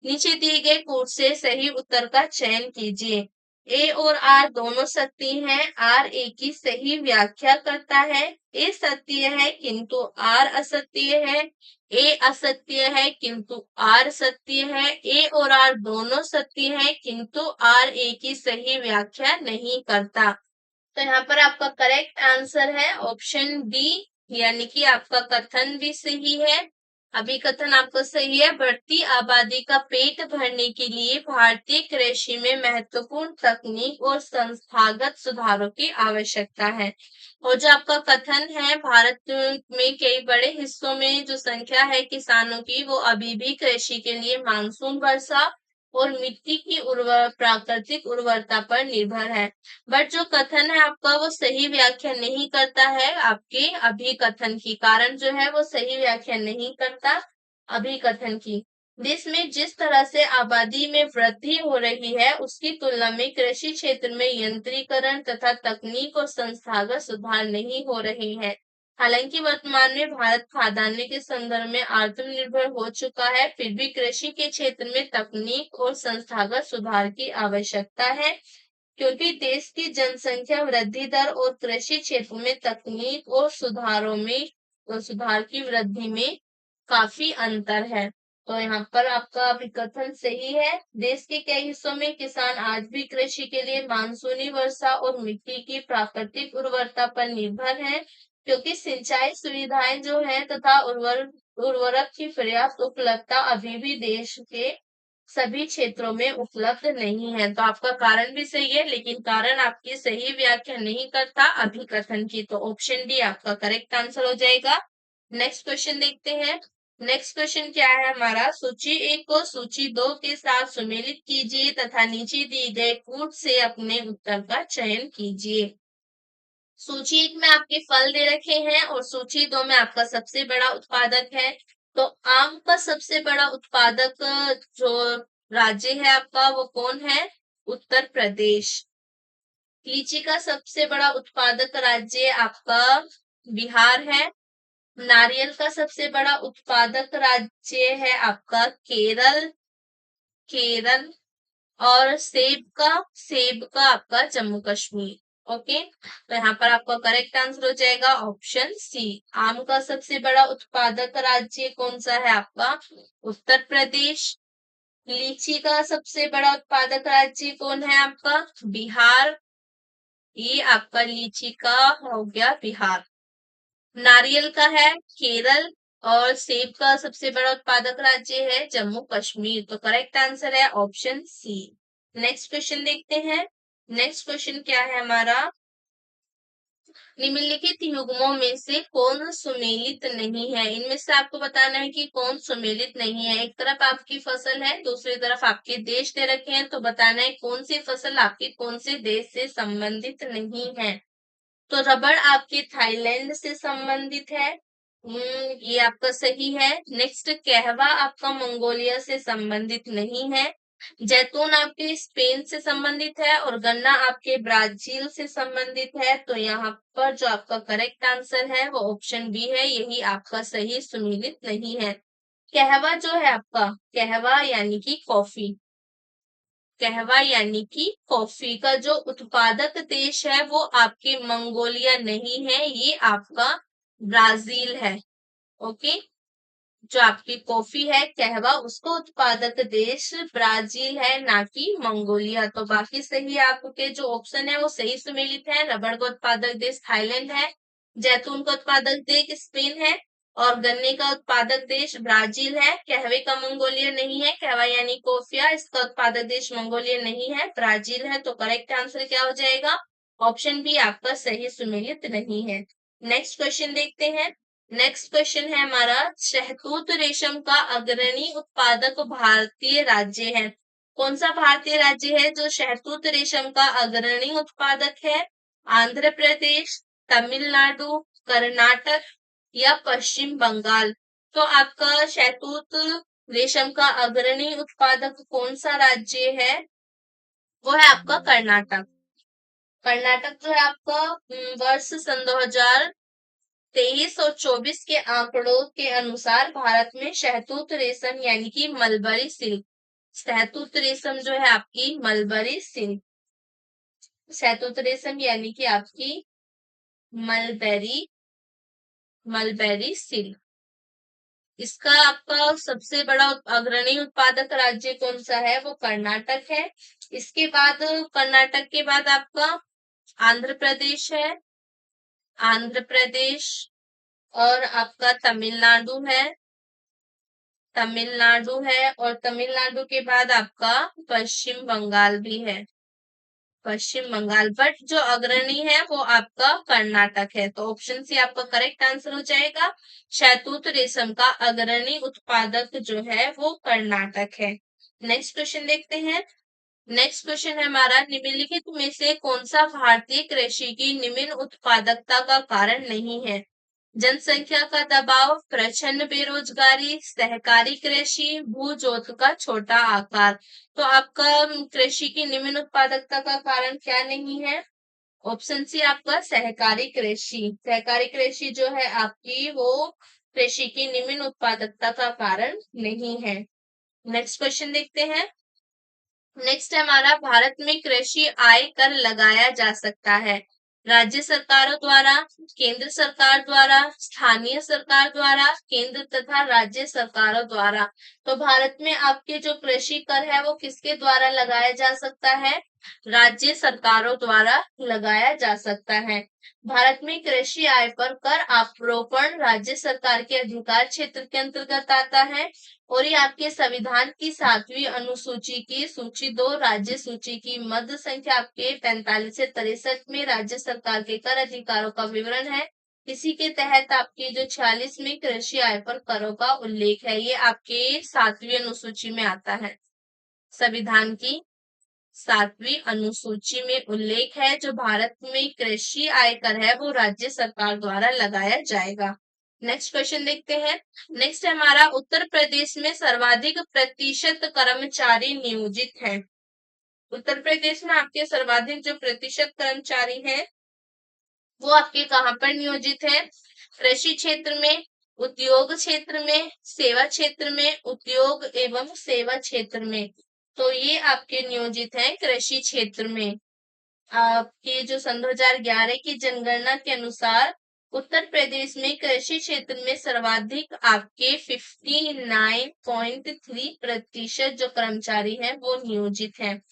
नीचे दिए गए कोड से सही उत्तर का चयन कीजिए। ए और आर दोनों सत्य हैं, आर ए की सही व्याख्या करता है, ए सत्य है किंतु आर असत्य है, ए असत्य है किंतु आर सत्य है, ए और आर दोनों सत्य है किंतु आर ए की सही व्याख्या नहीं करता। तो यहाँ पर आपका करेक्ट आंसर है ऑप्शन डी, यानी कि आपका कथन भी सही है। अभी कथन आपका सही है, बढ़ती आबादी का पेट भरने के लिए भारतीय कृषि में महत्वपूर्ण तकनीक और संस्थागत सुधारों की आवश्यकता है। और जो आपका कथन है, भारत में कई बड़े हिस्सों में जो संख्या है किसानों की, वो अभी भी कृषि के लिए मानसून वर्षा और मिट्टी की प्राकृतिक उर्वरता पर निर्भर है। बट जो कथन है आपका वो सही व्याख्या नहीं करता है आपके अभिकथन की, कारण जो है वो सही व्याख्या नहीं करता अभिकथन की। देश में जिस तरह से आबादी में वृद्धि हो रही है उसकी तुलना में कृषि क्षेत्र में यंत्रीकरण तथा तकनीक और संस्थागत सुधार नहीं हो रहे हैं। हालांकि वर्तमान में भारत खाद्यान्न के संदर्भ में आत्मनिर्भर हो चुका है, फिर भी कृषि के क्षेत्र में तकनीक और संस्थागत सुधार की आवश्यकता है, क्योंकि देश की जनसंख्या वृद्धि दर और कृषि क्षेत्र में तकनीक और सुधार की वृद्धि में काफी अंतर है। तो यहाँ पर आपका अभिकथन सही है। देश के कई हिस्सों में किसान आज भी कृषि के लिए मानसूनी वर्षा और मिट्टी की प्राकृतिक उर्वरता पर निर्भर हैं, क्योंकि सिंचाई सुविधाएं जो है तथा उर्वरक की पर्याप्त उपलब्धता अभी भी देश के सभी क्षेत्रों में उपलब्ध नहीं है। तो आपका कारण भी सही है, लेकिन कारण आपकी सही व्याख्या नहीं करता अभिकथन की। तो ऑप्शन डी आपका करेक्ट आंसर हो जाएगा। नेक्स्ट क्वेश्चन देखते हैं। नेक्स्ट क्वेश्चन क्या है हमारा, सूची 1 को सूची 2 के साथ सुमेलित कीजिए तथा नीचे दिए गए कूट से अपने उत्तर का चयन कीजिए। सूची 1 में आपके फल दे रखे हैं और सूची 2 में आपका सबसे बड़ा उत्पादक है। तो आम का सबसे बड़ा उत्पादक जो राज्य है आपका वो कौन है, उत्तर प्रदेश। लीची का सबसे बड़ा उत्पादक राज्य आपका बिहार है। नारियल का सबसे बड़ा उत्पादक राज्य है आपका केरल, केरल। और सेब का आपका जम्मू कश्मीर। ओके, तो यहाँ पर आपका करेक्ट आंसर हो जाएगा ऑप्शन सी। आम का सबसे बड़ा उत्पादक राज्य कौन सा है आपका, उत्तर प्रदेश। लीची का सबसे बड़ा उत्पादक राज्य कौन है आपका, बिहार। ये आपका लीची का हो गया बिहार। नारियल का है केरल और सेब का सबसे बड़ा उत्पादक राज्य है जम्मू कश्मीर। तो करेक्ट आंसर है ऑप्शन सी। नेक्स्ट क्वेश्चन देखते हैं। नेक्स्ट क्वेश्चन क्या है हमारा, निम्नलिखित युग्मों में से कौन सुमेलित नहीं है। इनमें से आपको बताना है कि कौन सुमेलित नहीं है। एक तरफ आपकी फसल है, दूसरी तरफ आपके देश दे रखे हैं, तो बताना है कौन सी फसल आपके कौन से देश से संबंधित नहीं है। तो रबड़ आपके थाईलैंड से संबंधित है। ये आपका सही है। नेक्स्ट, कहवा आपका मंगोलिया से संबंधित नहीं है। जैतून आपके स्पेन से संबंधित है और गन्ना आपके ब्राजील से संबंधित है। तो यहाँ पर जो आपका करेक्ट आंसर है वो ऑप्शन बी है, यही आपका सही सुमेलित नहीं है। कहवा जो है आपका, कहवा यानी कि कॉफी, कहवा यानी कि कॉफी का जो उत्पादक देश है वो आपकी मंगोलिया नहीं है, ये आपका ब्राजील है। ओके, जो आपकी कॉफी है कहवा, उसको उत्पादक देश ब्राजील है, ना कि मंगोलिया। तो बाकी सही आपके जो ऑप्शन है वो सही सुमेलित है। रबड़ का उत्पादक देश थाईलैंड है, जैतून का उत्पादक देश स्पेन है, और गन्ने का उत्पादक देश ब्राजील है। कहवे का मंगोलिया नहीं है, कहवा यानी कोफिया, इसका उत्पादक देश मंगोलिया नहीं है, ब्राजील है। तो करेक्ट आंसर क्या हो जाएगा? ऑप्शन बी आपका सही सुमेलित नहीं है। नेक्स्ट क्वेश्चन देखते हैं। नेक्स्ट क्वेश्चन है हमारा, शहतूत रेशम का अग्रणी उत्पादक भारतीय राज्य है। कौन सा भारतीय राज्य है जो शहतूत रेशम का अग्रणी उत्पादक है? आंध्र प्रदेश, तमिलनाडु, कर्नाटक या पश्चिम बंगाल। तो आपका शहतूत रेशम का अग्रणी उत्पादक कौन सा राज्य है? वो है आपका कर्नाटक। कर्नाटक जो है आपका वर्ष सन 2023 और 24 के आंकड़ों के अनुसार भारत में शहतूत रेशम यानी कि मलबरी सिल्क, शहतूत रेशम जो है आपकी मलबरी सिल्क, शहतूत रेशम यानी कि आपकी मलबेरी मलबेरी सिल्क, इसका आपका सबसे बड़ा अग्रणी उत्पादक राज्य कौन सा है? वो कर्नाटक है। इसके बाद कर्नाटक के बाद आपका आंध्र प्रदेश है, आंध्र प्रदेश और आपका तमिलनाडु है, तमिलनाडु है और तमिलनाडु के बाद आपका पश्चिम बंगाल भी है, पश्चिम बंगाल। बट जो अग्रणी है वो आपका कर्नाटक है। तो ऑप्शन सी आपका करेक्ट आंसर हो जाएगा। शहतूत रेशम का अग्रणी उत्पादक जो है वो कर्नाटक है। नेक्स्ट क्वेश्चन देखते हैं। नेक्स्ट क्वेश्चन है हमारा, निम्नलिखित में से कौन सा भारतीय कृषि की निम्न उत्पादकता का कारण नहीं है? जनसंख्या का दबाव, प्रचंड बेरोजगारी, सहकारी कृषि, भू जोत का छोटा आकार। तो आपका कृषि की निम्न उत्पादकता का कारण क्या नहीं है? ऑप्शन सी आपका सहकारी कृषि, सहकारी कृषि जो है आपकी वो कृषि की निम्न उत्पादकता का कारण नहीं है। नेक्स्ट क्वेश्चन देखते हैं। नेक्स्ट है हमारा, भारत में कृषि आय कर लगाया जा सकता है राज्य सरकारों द्वारा, केंद्र सरकार द्वारा, स्थानीय सरकार द्वारा, केंद्र तथा राज्य सरकारों द्वारा। तो भारत में आपके जो कृषि कर है वो किसके द्वारा लगाया जा सकता है? राज्य सरकारों द्वारा लगाया जा सकता है। भारत में कृषि आय पर कर आरोपण राज्य सरकार के अधिकार क्षेत्र के अंतर्गत आता है और ये आपके संविधान की 7वीं अनुसूची की सूची 2 राज्य सूची की मध्य संख्या आपके 45 से 63 में राज्य सरकार के कर अधिकारों का विवरण है। इसी के तहत आपकी जो 46 में कृषि आय पर करों का उल्लेख है, ये आपके 7वीं अनुसूची में आता है। संविधान की 7वीं अनुसूची में उल्लेख है जो भारत में कृषि आयकर है वो राज्य सरकार द्वारा लगाया जाएगा। नेक्स्ट क्वेश्चन देखते हैं। नेक्स्ट हमारा, उत्तर प्रदेश में सर्वाधिक प्रतिशत कर्मचारी नियोजित हैं। उत्तर प्रदेश में आपके सर्वाधिक जो प्रतिशत कर्मचारी हैं वो आपके कहाँ पर नियोजित है? कृषि क्षेत्र में, उद्योग क्षेत्र में, सेवा क्षेत्र में, उद्योग एवं सेवा क्षेत्र में। तो ये आपके नियोजित हैं कृषि क्षेत्र में। आपकी जो सन 2011 की जनगणना के अनुसार उत्तर प्रदेश में कृषि क्षेत्र में सर्वाधिक आपके 59.3% जो कर्मचारी हैं वो नियोजित हैं।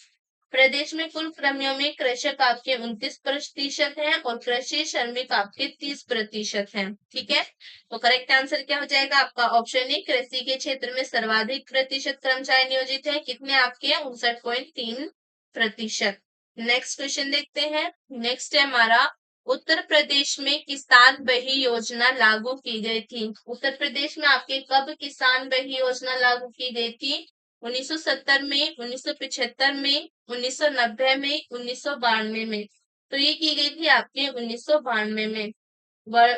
प्रदेश में कुल कर्मियों में कृषक आपके 29% हैं और कृषि श्रमिक आपके 30% हैं। ठीक है, तो करेक्ट आंसर क्या हो जाएगा आपका? ऑप्शन ए, कृषि के क्षेत्र में सर्वाधिक प्रतिशत कर्मचारी नियोजित है। कितने आपके? 59.3%। नेक्स्ट क्वेश्चन देखते हैं। नेक्स्ट है हमारा, उत्तर प्रदेश में किसान बही योजना लागू की गई थी। उत्तर प्रदेश में आपके कब किसान बही योजना लागू की गई थी? 1970 में, 1975 में, 1990 में, 1992 में। तो ये की गई थी आपके 1992 में।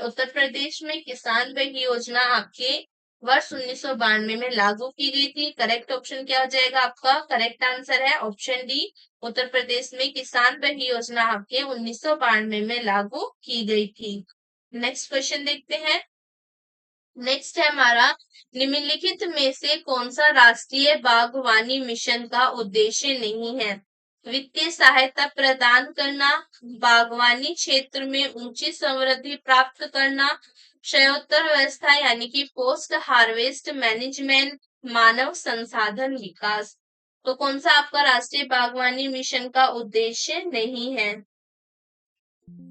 उत्तर प्रदेश में किसान बही योजना आपके वर्ष 1992 में लागू की गई थी। करेक्ट ऑप्शन क्या हो जाएगा आपका? करेक्ट आंसर है ऑप्शन डी, उत्तर प्रदेश में किसान बही योजना आपके 1992 में लागू की गई थी। नेक्स्ट क्वेश्चन देखते हैं। नेक्स्ट है हमारा, निम्नलिखित में से कौन सा राष्ट्रीय बागवानी मिशन का उद्देश्य नहीं है? वित्तीय सहायता प्रदान करना, बागवानी क्षेत्र में ऊंची समृद्धि प्राप्त करना, क्षयोत्तर व्यवस्था यानी कि पोस्ट हार्वेस्ट मैनेजमेंट, मानव संसाधन विकास। तो कौन सा आपका राष्ट्रीय बागवानी मिशन का उद्देश्य नहीं है?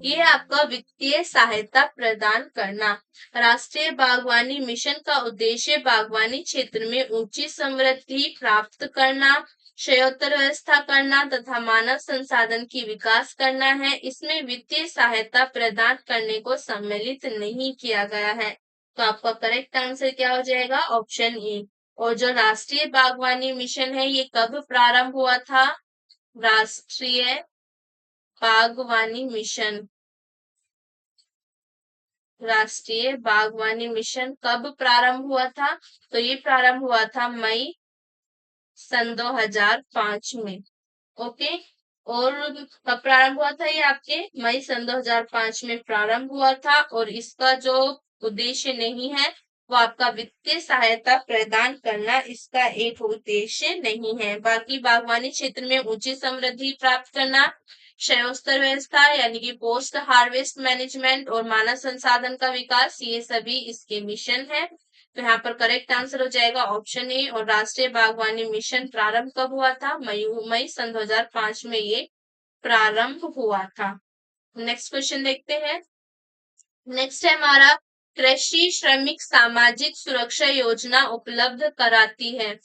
ये है आपका वित्तीय सहायता प्रदान करना। राष्ट्रीय बागवानी मिशन का उद्देश्य बागवानी क्षेत्र में ऊंची समृद्धि प्राप्त करना, क्षयोत्तर व्यवस्था करना तथा मानव संसाधन की विकास करना है। इसमें वित्तीय सहायता प्रदान करने को सम्मिलित नहीं किया गया है। तो आपका करेक्ट आंसर क्या हो जाएगा? Option A. और जो राष्ट्रीय बागवानी मिशन है ये कब प्रारंभ हुआ था? राष्ट्रीय बागवानी मिशन, राष्ट्रीय बागवानी मिशन कब प्रारंभ हुआ था? तो ये प्रारंभ हुआ था मई सन 2005 में। ओके, और कब प्रारंभ हुआ था? ये आपके मई सन 2005 में प्रारंभ हुआ था। और इसका जो उद्देश्य नहीं है वो आपका वित्तीय सहायता प्रदान करना, इसका एक उद्देश्य नहीं है। बाकी बागवानी क्षेत्र में ऊंची समृद्धि प्राप्त करना, क्षयोस्तर व्यवस्था यानी कि पोस्ट हार्वेस्ट मैनेजमेंट और मानव संसाधन का विकास, ये सभी इसके मिशन है। तो यहाँ पर करेक्ट आंसर हो जाएगा ऑप्शन ए। और राष्ट्रीय बागवानी मिशन प्रारंभ कब हुआ था? मई सन 2005 में ये प्रारंभ हुआ था। नेक्स्ट क्वेश्चन देखते हैं। नेक्स्ट है हमारा, कृषि श्रमिक सामाजिक सुरक्षा योजना उपलब्ध कराती है।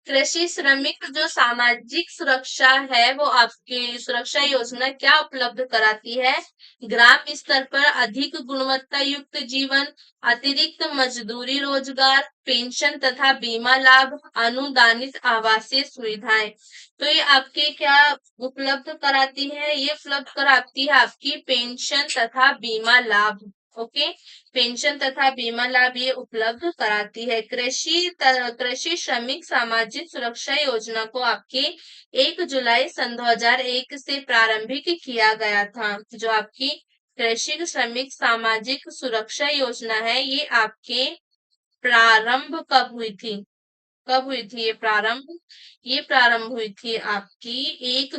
कृषि श्रमिक जो सामाजिक सुरक्षा है वो आपकी सुरक्षा योजना क्या उपलब्ध कराती है? ग्राम स्तर पर अधिक गुणवत्ता युक्त जीवन, अतिरिक्त मजदूरी रोजगार, पेंशन तथा बीमा लाभ, अनुदानित आवासीय सुविधाएं। तो ये आपके क्या उपलब्ध कराती है? ये उपलब्ध कराती है आपकी पेंशन तथा बीमा लाभ। ओके, पेंशन तथा बीमा लाभ ये उपलब्ध कराती है। कृषि श्रमिक सामाजिक सुरक्षा योजना को आपके 1 जुलाई सन 2001 से प्रारंभिक किया गया था। जो आपकी कृषि श्रमिक सामाजिक सुरक्षा योजना है ये आपके प्रारंभ कब हुई थी? कब हुई थी ये प्रारंभ? ये प्रारंभ हुई थी आपकी 1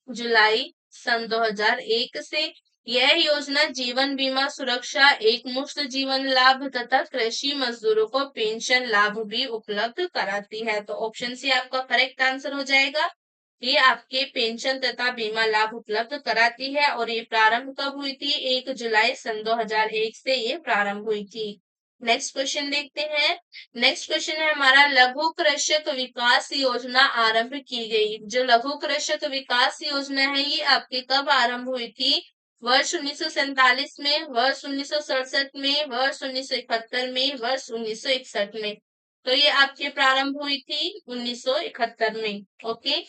जुलाई सन 2001 से। यह योजना जीवन बीमा सुरक्षा, एक मुश्त जीवन लाभ तथा कृषि मजदूरों को पेंशन लाभ भी उपलब्ध कराती है। तो ऑप्शन सी आपका करेक्ट आंसर हो जाएगा। ये आपके पेंशन तथा बीमा लाभ उपलब्ध कराती है। और ये प्रारंभ कब हुई थी? 1 जुलाई सन 2001 से ये प्रारंभ हुई थी। नेक्स्ट क्वेश्चन देखते हैं। नेक्स्ट क्वेश्चन है हमारा, लघु कृषक विकास योजना आरंभ की गई। जो लघु कृषक विकास योजना है ये आपके कब आरंभ हुई थी? वर्ष 1947 में, वर्ष 1967 में, वर्ष 1971 में, वर्ष 1961 में। तो ये आपके प्रारंभ हुई थी 1971 में। ओके,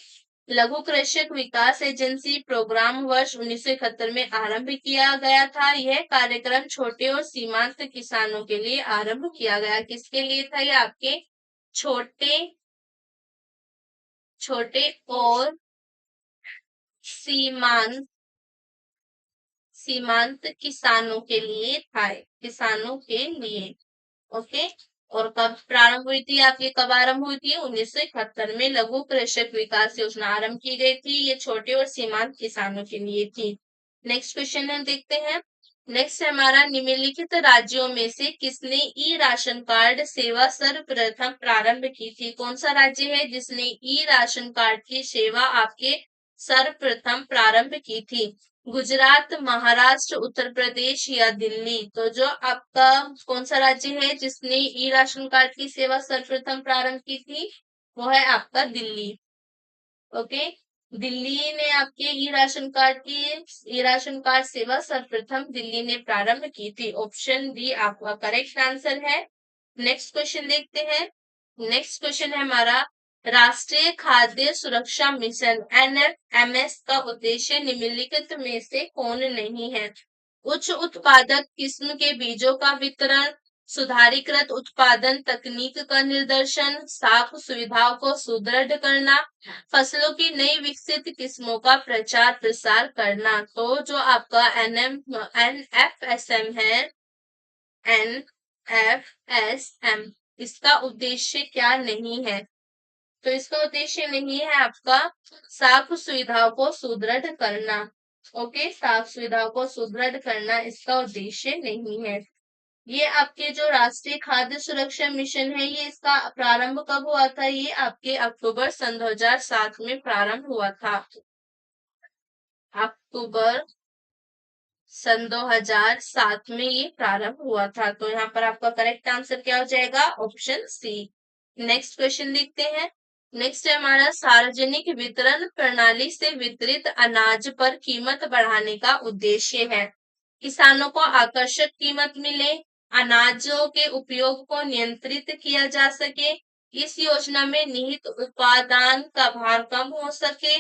लघु कृषक विकास एजेंसी प्रोग्राम वर्ष 1971 में आरंभ किया गया था। यह कार्यक्रम छोटे और सीमांत किसानों के लिए आरंभ किया गया। किसके लिए था ये? आपके छोटे छोटे और सीमांत सीमांत किसानों के लिए था। किसानों के लिए। ओके, और कब प्रारंभ हुई थी? आपकी कब आरंभ हुई थी? 1971 में लघु कृषक विकास योजना आरंभ की गई थी। ये छोटे और सीमांत किसानों के लिए थी। नेक्स्ट क्वेश्चन हम देखते हैं। नेक्स्ट है हमारा, निम्नलिखित राज्यों में से किसने ई राशन कार्ड सेवा सर्वप्रथम प्रारंभ की थी? कौन सा राज्य है जिसने ई राशन कार्ड की सेवा आपके सर्वप्रथम प्रारंभ की थी? गुजरात, महाराष्ट्र, उत्तर प्रदेश या दिल्ली? तो जो आपका कौन सा राज्य है जिसने ई राशन कार्ड की सेवा सर्वप्रथम प्रारंभ की थी? वो है आपका दिल्ली। ओके, दिल्ली ने आपके ई राशन कार्ड सेवा सर्वप्रथम दिल्ली ने प्रारंभ की थी। ऑप्शन डी आपका करेक्ट आंसर है। नेक्स्ट क्वेश्चन देखते हैं। नेक्स्ट क्वेश्चन है हमारा, राष्ट्रीय खाद्य सुरक्षा मिशन NFMS का उद्देश्य निम्नलिखित में से कौन नहीं है? उच्च उत्पादक किस्म के बीजों का वितरण, सुधारीकृत उत्पादन तकनीक का निर्देशन, साफ सुविधाओं को सुदृढ़ करना, फसलों की नई विकसित किस्मों का प्रचार प्रसार करना। तो जो आपका NFSM है, NFSM, इसका उद्देश्य क्या नहीं है? तो इसका उद्देश्य नहीं है आपका साफ सुविधाओं को सुदृढ़ करना। ओके, साफ सुविधाओं को सुदृढ़ करना इसका उद्देश्य नहीं है। ये आपके जो राष्ट्रीय खाद्य सुरक्षा मिशन है, ये इसका प्रारंभ कब हुआ था? ये आपके अक्टूबर सन 2007 में प्रारंभ हुआ था। अक्टूबर सन 2007 में ये प्रारंभ हुआ था। तो यहाँ पर आपका करेक्ट आंसर क्या हो जाएगा? Option C. नेक्स्ट क्वेश्चन देखते हैं। नेक्स्ट है हमारा, सार्वजनिक वितरण प्रणाली से वितरित अनाज पर कीमत बढ़ाने का उद्देश्य है। किसानों को आकर्षक कीमत मिले, अनाजों के उपयोग को नियंत्रित किया जा सके, इस योजना में निहित उत्पादन का भार कम हो सके,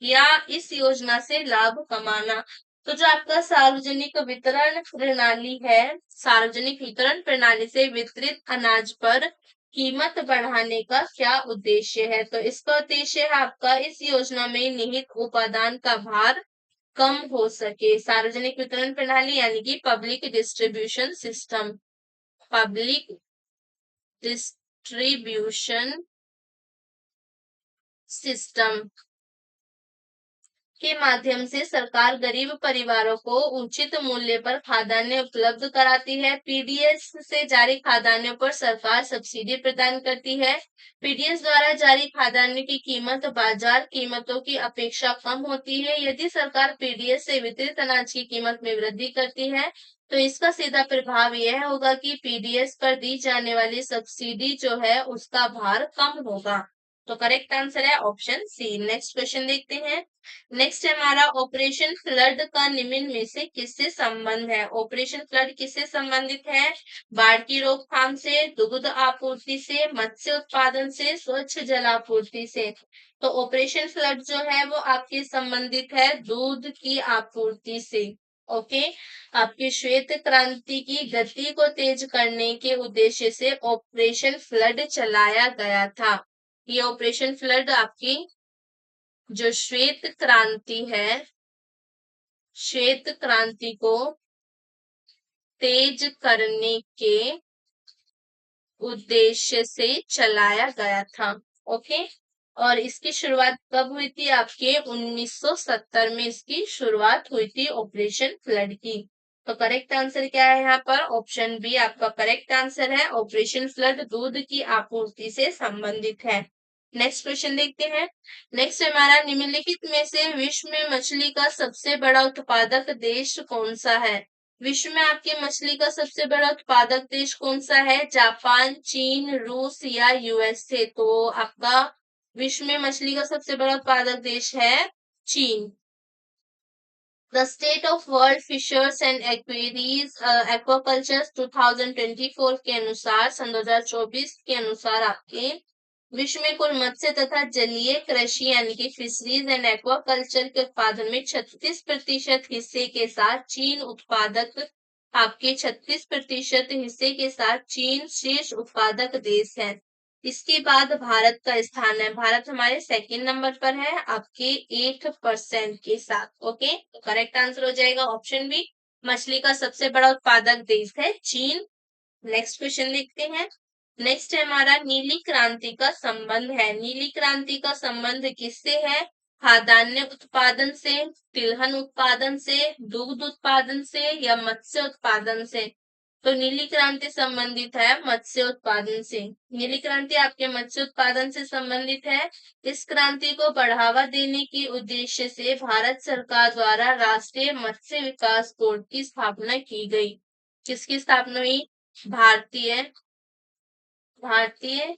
या इस योजना से लाभ कमाना। तो जो आपका सार्वजनिक वितरण प्रणाली है, सार्वजनिक वितरण प्रणाली से वितरित अनाज पर कीमत बढ़ाने का क्या उद्देश्य है? तो इसका उद्देश्य है आपका इस योजना में निहित उपादान का भार कम हो सके। सार्वजनिक वितरण प्रणाली यानी कि public distribution system, public distribution system के माध्यम से सरकार गरीब परिवारों को उचित मूल्य पर खाद्यान्न उपलब्ध कराती है। पीडीएस से जारी खाद्यान्नों पर सरकार सब्सिडी प्रदान करती है। पीडीएस द्वारा जारी खाद्यान्न की कीमत बाजार कीमतों की अपेक्षा कम होती है। यदि सरकार पीडीएस से वितरित अनाज की कीमत में वृद्धि करती है, तो इसका सीधा प्रभाव यह होगा कि पीडीएस पर दी जाने वाली सब्सिडी जो है उसका भार कम होगा। तो करेक्ट आंसर है ऑप्शन सी। नेक्स्ट क्वेश्चन देखते हैं। नेक्स्ट है हमारा, ऑपरेशन फ्लड का निम्न में से किससे संबंध है? ऑपरेशन फ्लड किससे संबंधित है? बाढ़ की रोकथाम से, दुग्ध आपूर्ति से, मत्स्य उत्पादन से, स्वच्छ जल आपूर्ति से। तो ऑपरेशन फ्लड जो है वो आपकी संबंधित है दूध की आपूर्ति से। ओके, आपकी श्वेत क्रांति की गति को तेज करने के उद्देश्य से ऑपरेशन फ्लड चलाया गया था। ये ऑपरेशन फ्लड आपकी जो श्वेत क्रांति है, श्वेत क्रांति को तेज करने के उद्देश्य से चलाया गया था। ओके, और इसकी शुरुआत कब हुई थी? आपके 1970 में इसकी शुरुआत हुई थी ऑपरेशन फ्लड की। तो करेक्ट आंसर क्या है यहाँ पर? ऑप्शन बी आपका करेक्ट आंसर है। ऑपरेशन फ्लड दूध की आपूर्ति से संबंधित है। नेक्स्ट क्वेश्चन देखते हैं। नेक्स्ट हमारा, निम्नलिखित में से विश्व में मछली का सबसे बड़ा उत्पादक देश कौन सा है? विश्व में आपके मछली का सबसे बड़ा उत्पादक देश कौन सा है? जापान, चीन, रूस या यूएसए? तो आपका विश्व में मछली का सबसे बड़ा उत्पादक देश है चीन। The State of World Fisheries and Aquaries Aquaculture 2024 के अनुसार, सन 2024 के अनुसार आपके विश्व में कुल मत्स्य तथा जलीय कृषि यानी कि फिशरीज एंड एक्वाकल्चर के उत्पादन में 36% हिस्से के साथ चीन उत्पादक, आपके 36% हिस्से के साथ चीन शीर्ष उत्पादक देश है। इसके बाद भारत का स्थान है। भारत हमारे सेकंड नंबर पर है आपके 8% के साथ। ओके, तो करेक्ट आंसर हो जाएगा ऑप्शन बी। मछली का सबसे बड़ा उत्पादक देश है चीन। नेक्स्ट क्वेश्चन देखते हैं। नेक्स्ट है हमारा, नीली क्रांति का संबंध है। नीली क्रांति का संबंध किससे है? खाद्यान्न उत्पादन से, तिलहन उत्पादन से, दुग्ध उत्पादन से या मत्स्य उत्पादन से? तो नीली क्रांति संबंधित है मत्स्य उत्पादन से। नीली क्रांति आपके मत्स्य उत्पादन से संबंधित है। इस क्रांति को बढ़ावा देने के उद्देश्य से भारत सरकार द्वारा राष्ट्रीय मत्स्य विकास बोर्ड की स्थापना की गई। किसकी स्थापना हुई? भारतीय भारतीय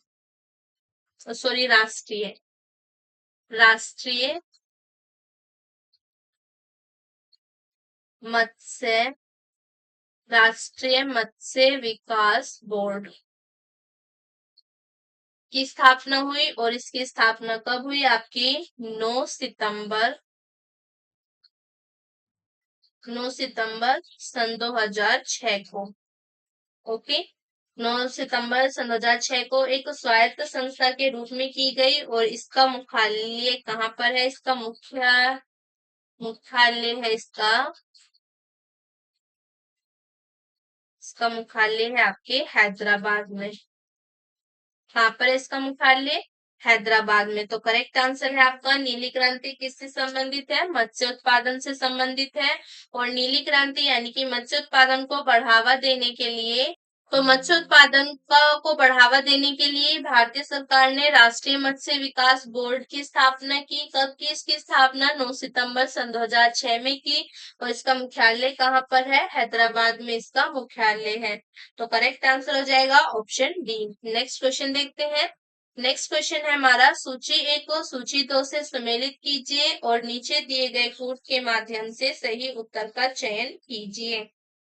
सॉरी राष्ट्रीय राष्ट्रीय मत्स्य राष्ट्रीय मत्स्य विकास बोर्ड की स्थापना हुई। और इसकी स्थापना कब हुई? आपकी 9 सितंबर 9 सितंबर सन 2006 को। ओके, 9 सितंबर सन 2006 को एक स्वायत्त संस्था के रूप में की गई। और इसका मुख्यालय कहाँ पर है? इसका मुख्यालय है इसका मुख्यालय है आपके हैदराबाद में। कहाँ पर है इसका मुख्यालय? हैदराबाद में। तो करेक्ट आंसर है आपका नीली क्रांति किससे संबंधित है? मत्स्य उत्पादन से संबंधित है। और नीली क्रांति यानी कि मत्स्य उत्पादन को बढ़ावा देने के लिए, तो मत्स्य उत्पादन को बढ़ावा देने के लिए भारतीय सरकार ने राष्ट्रीय मत्स्य विकास बोर्ड की स्थापना की। कब की इसकी स्थापना? 9 सितंबर सन 2006 में की। और इसका मुख्यालय कहाँ पर है? हैदराबाद में इसका मुख्यालय है। तो करेक्ट आंसर हो जाएगा ऑप्शन डी। नेक्स्ट क्वेश्चन देखते हैं। नेक्स्ट क्वेश्चन है हमारा, सूची 1 को सूची 2 से सम्मिलित कीजिए और नीचे दिए गए कूट के माध्यम से सही उत्तर का चयन कीजिए।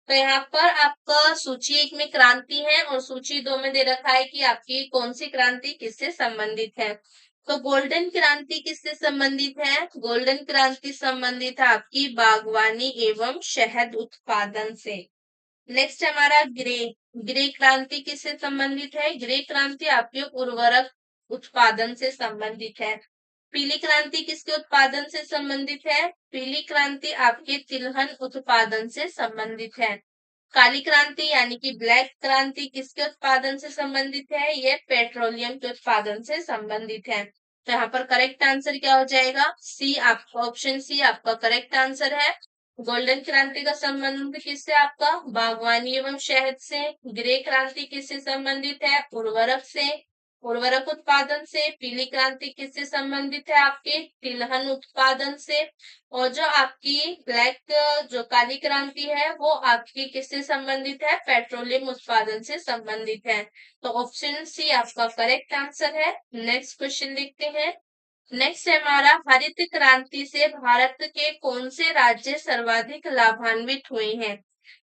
तो यहाँ पर आपका सूची 1 में क्रांति है और सूची 2 में दे रखा है कि आपकी कौन सी क्रांति किससे संबंधित है। तो गोल्डन क्रांति किससे संबंधित है? गोल्डन क्रांति संबंधित है आपकी बागवानी एवं शहद उत्पादन से। नेक्स्ट हमारा ग्रे, ग्रे क्रांति किससे संबंधित है? ग्रे क्रांति आपके उर्वरक उत्पादन से संबंधित है। पीली क्रांति किसके उत्पादन से संबंधित है? पीली क्रांति आपके तिलहन उत्पादन से संबंधित है। काली क्रांति यानी कि ब्लैक क्रांति किसके उत्पादन से संबंधित है? ये पेट्रोलियम के उत्पादन से संबंधित है। तो यहाँ पर करेक्ट आंसर क्या हो जाएगा? सी, आपका ऑप्शन सी आपका करेक्ट आंसर है। गोल्डन क्रांति का संबंध किससे? आपका बागवानी एवं शहद से। ग्रे क्रांति किससे संबंधित है? उर्वरक से, उर्वरक उत्पादन से। पीली क्रांति किससे संबंधित है? आपके तिलहन उत्पादन से। और जो आपकी ब्लैक, जो काली क्रांति है वो आपकी किससे संबंधित है? पेट्रोलियम उत्पादन से संबंधित है। तो ऑप्शन सी आपका करेक्ट आंसर है। नेक्स्ट क्वेश्चन देखते हैं। नेक्स्ट है हमारा, हरित क्रांति से भारत के कौन से राज्य सर्वाधिक लाभान्वित हुए हैं?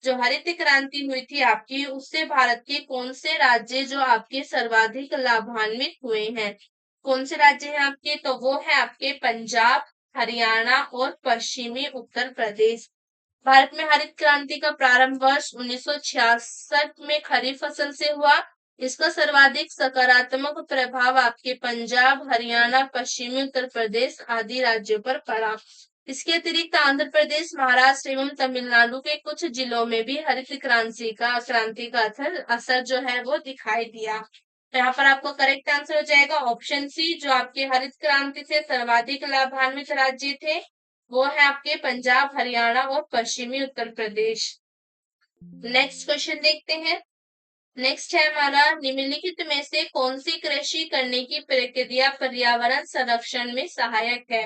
जो हरित क्रांति हुई थी आपकी, उससे भारत के कौन से राज्य जो आपके सर्वाधिक लाभान्वित हुए हैं? कौन से राज्य हैं आपके? तो वो है आपके पंजाब, हरियाणा और पश्चिमी उत्तर प्रदेश। भारत में हरित क्रांति का प्रारंभ वर्ष 1966 में खरीफ फसल से हुआ। इसका सर्वाधिक सकारात्मक प्रभाव आपके पंजाब, हरियाणा, पश्चिमी उत्तर प्रदेश आदि राज्यों पर पड़ा। इसके अतिरिक्त आंध्र प्रदेश, महाराष्ट्र एवं तमिलनाडु के कुछ जिलों में भी हरित क्रांति का असर जो है वो दिखाई दिया। तो यहाँ पर आपको करेक्ट आंसर हो जाएगा ऑप्शन सी। जो आपके हरित क्रांति से सर्वाधिक लाभान्वित राज्य थे वो है आपके पंजाब, हरियाणा और पश्चिमी उत्तर प्रदेश। नेक्स्ट क्वेश्चन देखते हैं। नेक्स्ट है हमारा, निम्नलिखित में से कौन सी कृषि करने की प्रक्रिया पर्यावरण संरक्षण में सहायक है?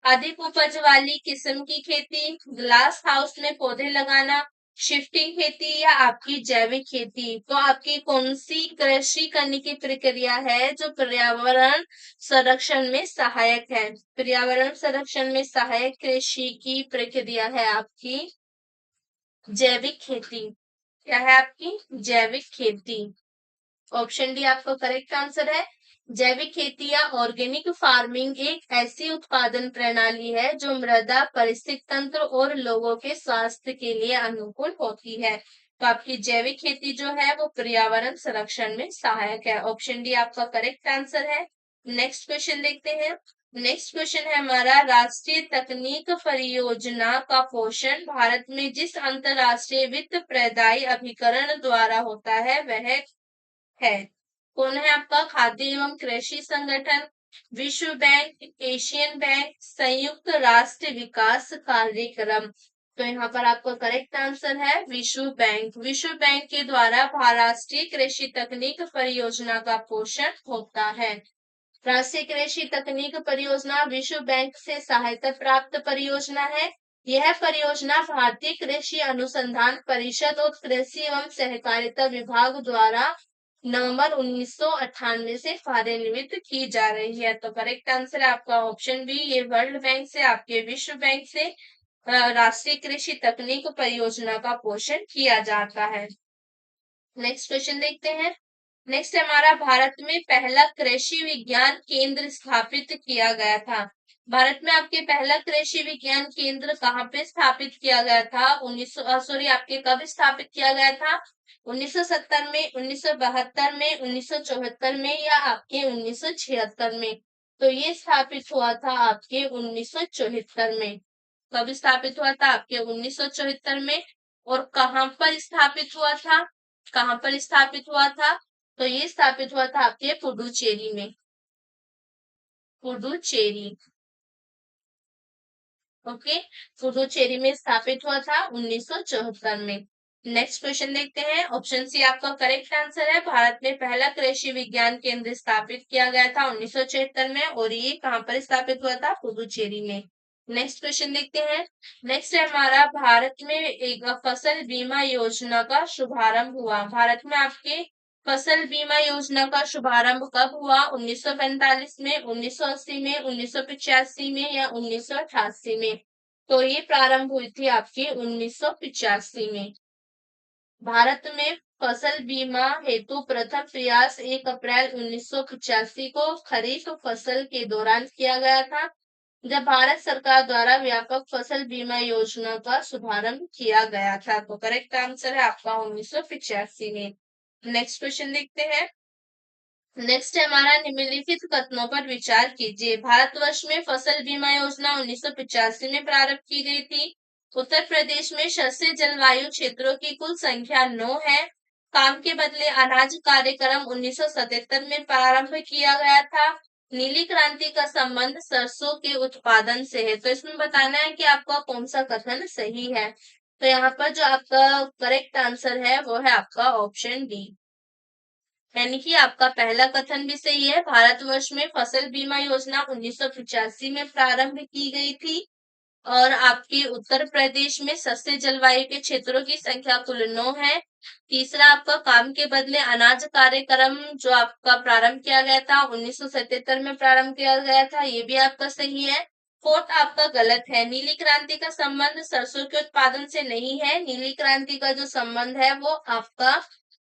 अधिक उपज वाली किस्म की खेती, ग्लास हाउस में पौधे लगाना, शिफ्टिंग खेती या आपकी जैविक खेती। तो आपकी कौन सी कृषि करने की प्रक्रिया है जो पर्यावरण संरक्षण में सहायक है? पर्यावरण संरक्षण में सहायक कृषि की प्रक्रिया है आपकी जैविक खेती। क्या है आपकी? जैविक खेती। ऑप्शन डी आपका करेक्ट आंसर है। जैविक खेती या ऑर्गेनिक फार्मिंग एक ऐसी उत्पादन प्रणाली है जो मृदा, परिस्थिति तंत्र और लोगों के स्वास्थ्य के लिए अनुकूल होती है। तो आपकी जैविक खेती जो है वो पर्यावरण संरक्षण में सहायक है। ऑप्शन डी आपका करेक्ट आंसर है। नेक्स्ट क्वेश्चन देखते हैं। नेक्स्ट क्वेश्चन है हमारा, राष्ट्रीय तकनीक परियोजना का पोषण भारत में जिस अंतरराष्ट्रीय वित्त प्रदायी अभिकरण द्वारा होता है वह है। कौन है आपका? खाद्य एवं कृषि संगठन, विश्व बैंक, एशियन बैंक, संयुक्त राष्ट्र विकास कार्यक्रम। तो यहाँ पर आपका करेक्ट आंसर है विश्व बैंक। विश्व बैंक के द्वारा राष्ट्रीय कृषि तकनीक परियोजना का पोषण होता है। राष्ट्रीय कृषि तकनीक परियोजना विश्व बैंक से सहायता प्राप्त परियोजना है। यह परियोजना भारतीय कृषि अनुसंधान परिषद और कृषि एवं सहकारिता विभाग द्वारा नवंबर 1998 से कार्यान्वित की जा रही है। तो करेक्ट आंसर है आपका ऑप्शन बी। ये वर्ल्ड बैंक से, आपके विश्व बैंक से राष्ट्रीय कृषि तकनीक परियोजना का पोषण किया जाता है। नेक्स्ट क्वेश्चन देखते हैं। नेक्स्ट हमारा, भारत में पहला कृषि विज्ञान केंद्र स्थापित किया गया था। भारत में आपके पहला कृषि विज्ञान केंद्र कहाँ पे स्थापित किया गया था? आपके कब स्थापित किया गया था? 1970 में, 1972 में, 1974 में या आपके 1976 में? तो ये स्थापित हुआ था आपके 1974 में। कब स्थापित हुआ था? आपके 1974 में। और कहाँ पर स्थापित हुआ था? कहाँ पर स्थापित हुआ था? तो ये स्थापित हुआ था आपके पुडुचेरी में। पुडुचेरी। ओके, पुडुचेरी में स्थापित हुआ था 1974 में। नेक्स्ट क्वेश्चन देखते हैं। ऑप्शन सी आपका करेक्ट आंसर है। भारत में पहला कृषि विज्ञान केंद्र स्थापित किया गया था 1976 में, और ये कहाँ पर स्थापित हुआ था? पुडुचेरी में। नेक्स्ट क्वेश्चन देखते हैं। नेक्स्ट है हमारा, भारत में एक फसल बीमा योजना का शुभारंभ हुआ। भारत में आपके फसल बीमा योजना का शुभारंभ कब हुआ? 1945 में, 1980 में, 1985 में या 1988 में? तो ये प्रारंभ हुई थी आपकी 1985 में। भारत में फसल बीमा हेतु प्रथम प्रयास 1 अप्रैल 1985 को खरीफ फसल के दौरान किया गया था, जब भारत सरकार द्वारा व्यापक फसल बीमा योजना का शुभारंभ किया गया था। तो करेक्ट आंसर है आपका 1985 में। नेक्स्ट क्वेश्चन देखते हैं। नेक्स्ट है हमारा, निम्नलिखित कथनों पर विचार कीजिए। भारतवर्ष में फसल बीमा योजना 1985 में प्रारंभ की गई थी। उत्तर प्रदेश में शस्य जलवायु क्षेत्रों की कुल संख्या 9 है। काम के बदले अनाज कार्यक्रम 1977 में प्रारंभ किया गया था। नीली क्रांति का संबंध सरसों के उत्पादन से है। तो इसमें बताना है कि आपका कौन सा कथन सही है। तो यहाँ पर जो आपका करेक्ट आंसर है वो है आपका ऑप्शन डी, यानी कि आपका पहला कथन भी सही है। भारतवर्ष में फसल बीमा योजना 1985 में प्रारंभ की गई थी, और आपके उत्तर प्रदेश में सस्ते जलवायु के क्षेत्रों की संख्या कुल 9 है। तीसरा आपका काम के बदले अनाज कार्यक्रम जो आपका प्रारंभ किया गया था 1977 में प्रारंभ किया गया था, ये भी आपका सही है। फोर्थ आपका गलत है। नीली क्रांति का संबंध सरसों के उत्पादन से नहीं है। नीली क्रांति का जो संबंध है वो आपका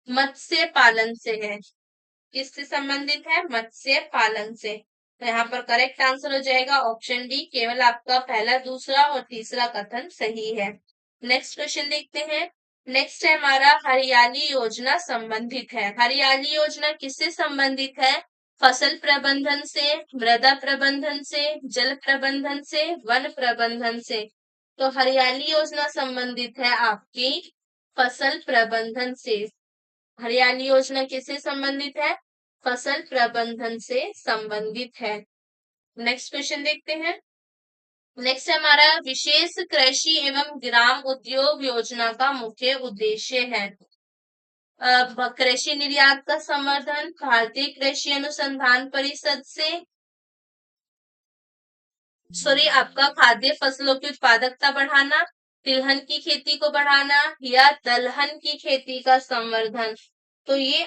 मत्स्य पालन से है। किससे संबंधित है? मत्स्य पालन से। तो यहाँ पर करेक्ट आंसर हो जाएगा ऑप्शन डी, केवल आपका पहला, दूसरा और तीसरा कथन सही है। नेक्स्ट क्वेश्चन देखते हैं। नेक्स्ट है हमारा, हरियाली योजना संबंधित है। हरियाली योजना किससे संबंधित है? फसल प्रबंधन से, मृदा प्रबंधन से, जल प्रबंधन से, वन प्रबंधन से? तो हरियाली योजना संबंधित है आपकी फसल प्रबंधन से। हरियाली योजना किससे संबंधित है? फसल प्रबंधन से संबंधित है। नेक्स्ट क्वेश्चन देखते हैं। नेक्स्ट हमारा, विशेष कृषि एवं ग्राम उद्योग योजना का मुख्य उद्देश्य है। कृषि निर्यात का संवर्धन, भारतीय कृषि अनुसंधान परिषद से, सॉरी आपका खाद्य फसलों की उत्पादकता बढ़ाना, तिलहन की खेती को बढ़ाना, या दलहन की खेती का संवर्धन? तो ये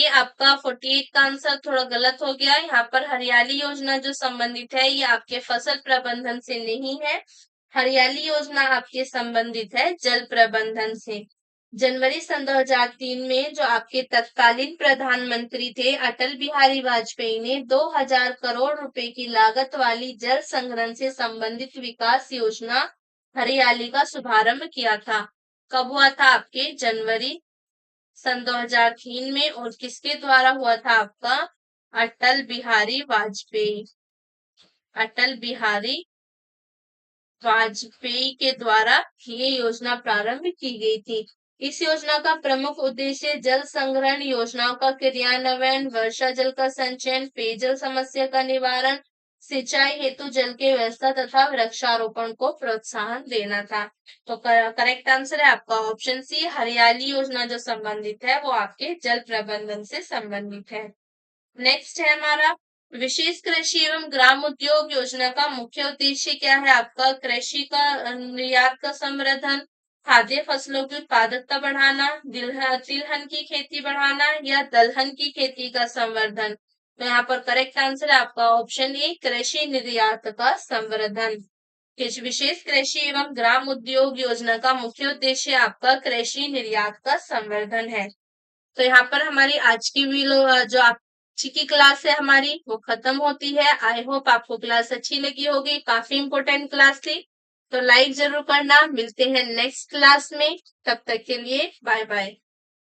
आपका 48 का आंसर थोड़ा गलत हो गया। यहाँ पर हरियाली योजना जो संबंधित है ये आपके फसल प्रबंधन से नहीं है। हरियाली योजना आपके संबंधित है जल प्रबंधन से। जनवरी सन 2003 में जो आपके तत्कालीन प्रधानमंत्री थे अटल बिहारी वाजपेयी ने 2000 करोड़ रुपए की लागत वाली जल संग्रहण से संबंधित विकास योजना हरियाली का शुभारंभ किया था। कब हुआ था? आपके जनवरी सन 2003 में, और किसके द्वारा हुआ था? आपका अटल बिहारी वाजपेयी। अटल बिहारी वाजपेयी के द्वारा ये योजना प्रारंभ की गई थी। इस योजना का प्रमुख उद्देश्य जल संग्रहण योजनाओं का क्रियान्वयन, वर्षा जल का संचयन, पेयजल समस्या का निवारण, सिंचाई हेतु जल की व्यवस्था तथा वृक्षारोपण को प्रोत्साहन देना था। तो करेक्ट आंसर है आपका ऑप्शन सी, हरियाली योजना जो संबंधित है वो आपके जल प्रबंधन से संबंधित है। नेक्स्ट है हमारा, विशेष कृषि एवं ग्राम उद्योग योजना का मुख्य उद्देश्य क्या है? आपका कृषि का निर्यात का संवर्धन, खाद्य फसलों की उत्पादकता बढ़ाना, तिलहन की खेती बढ़ाना, या दलहन की खेती का संवर्धन? तो यहाँ पर करेक्ट आंसर है आपका ऑप्शन ए, कृषि निर्यात का संवर्धन। विशेष कृषि एवं ग्राम उद्योग योजना का मुख्य उद्देश्य आपका कृषि निर्यात का संवर्धन है। तो यहाँ पर हमारी आज की जो आज की क्लास है हमारी वो खत्म होती है। आई होप आपको क्लास अच्छी लगी होगी, काफी इंपोर्टेंट क्लास थी। तो लाइक जरूर करना। मिलते हैं नेक्स्ट क्लास में, तब तक के लिए बाय बाय।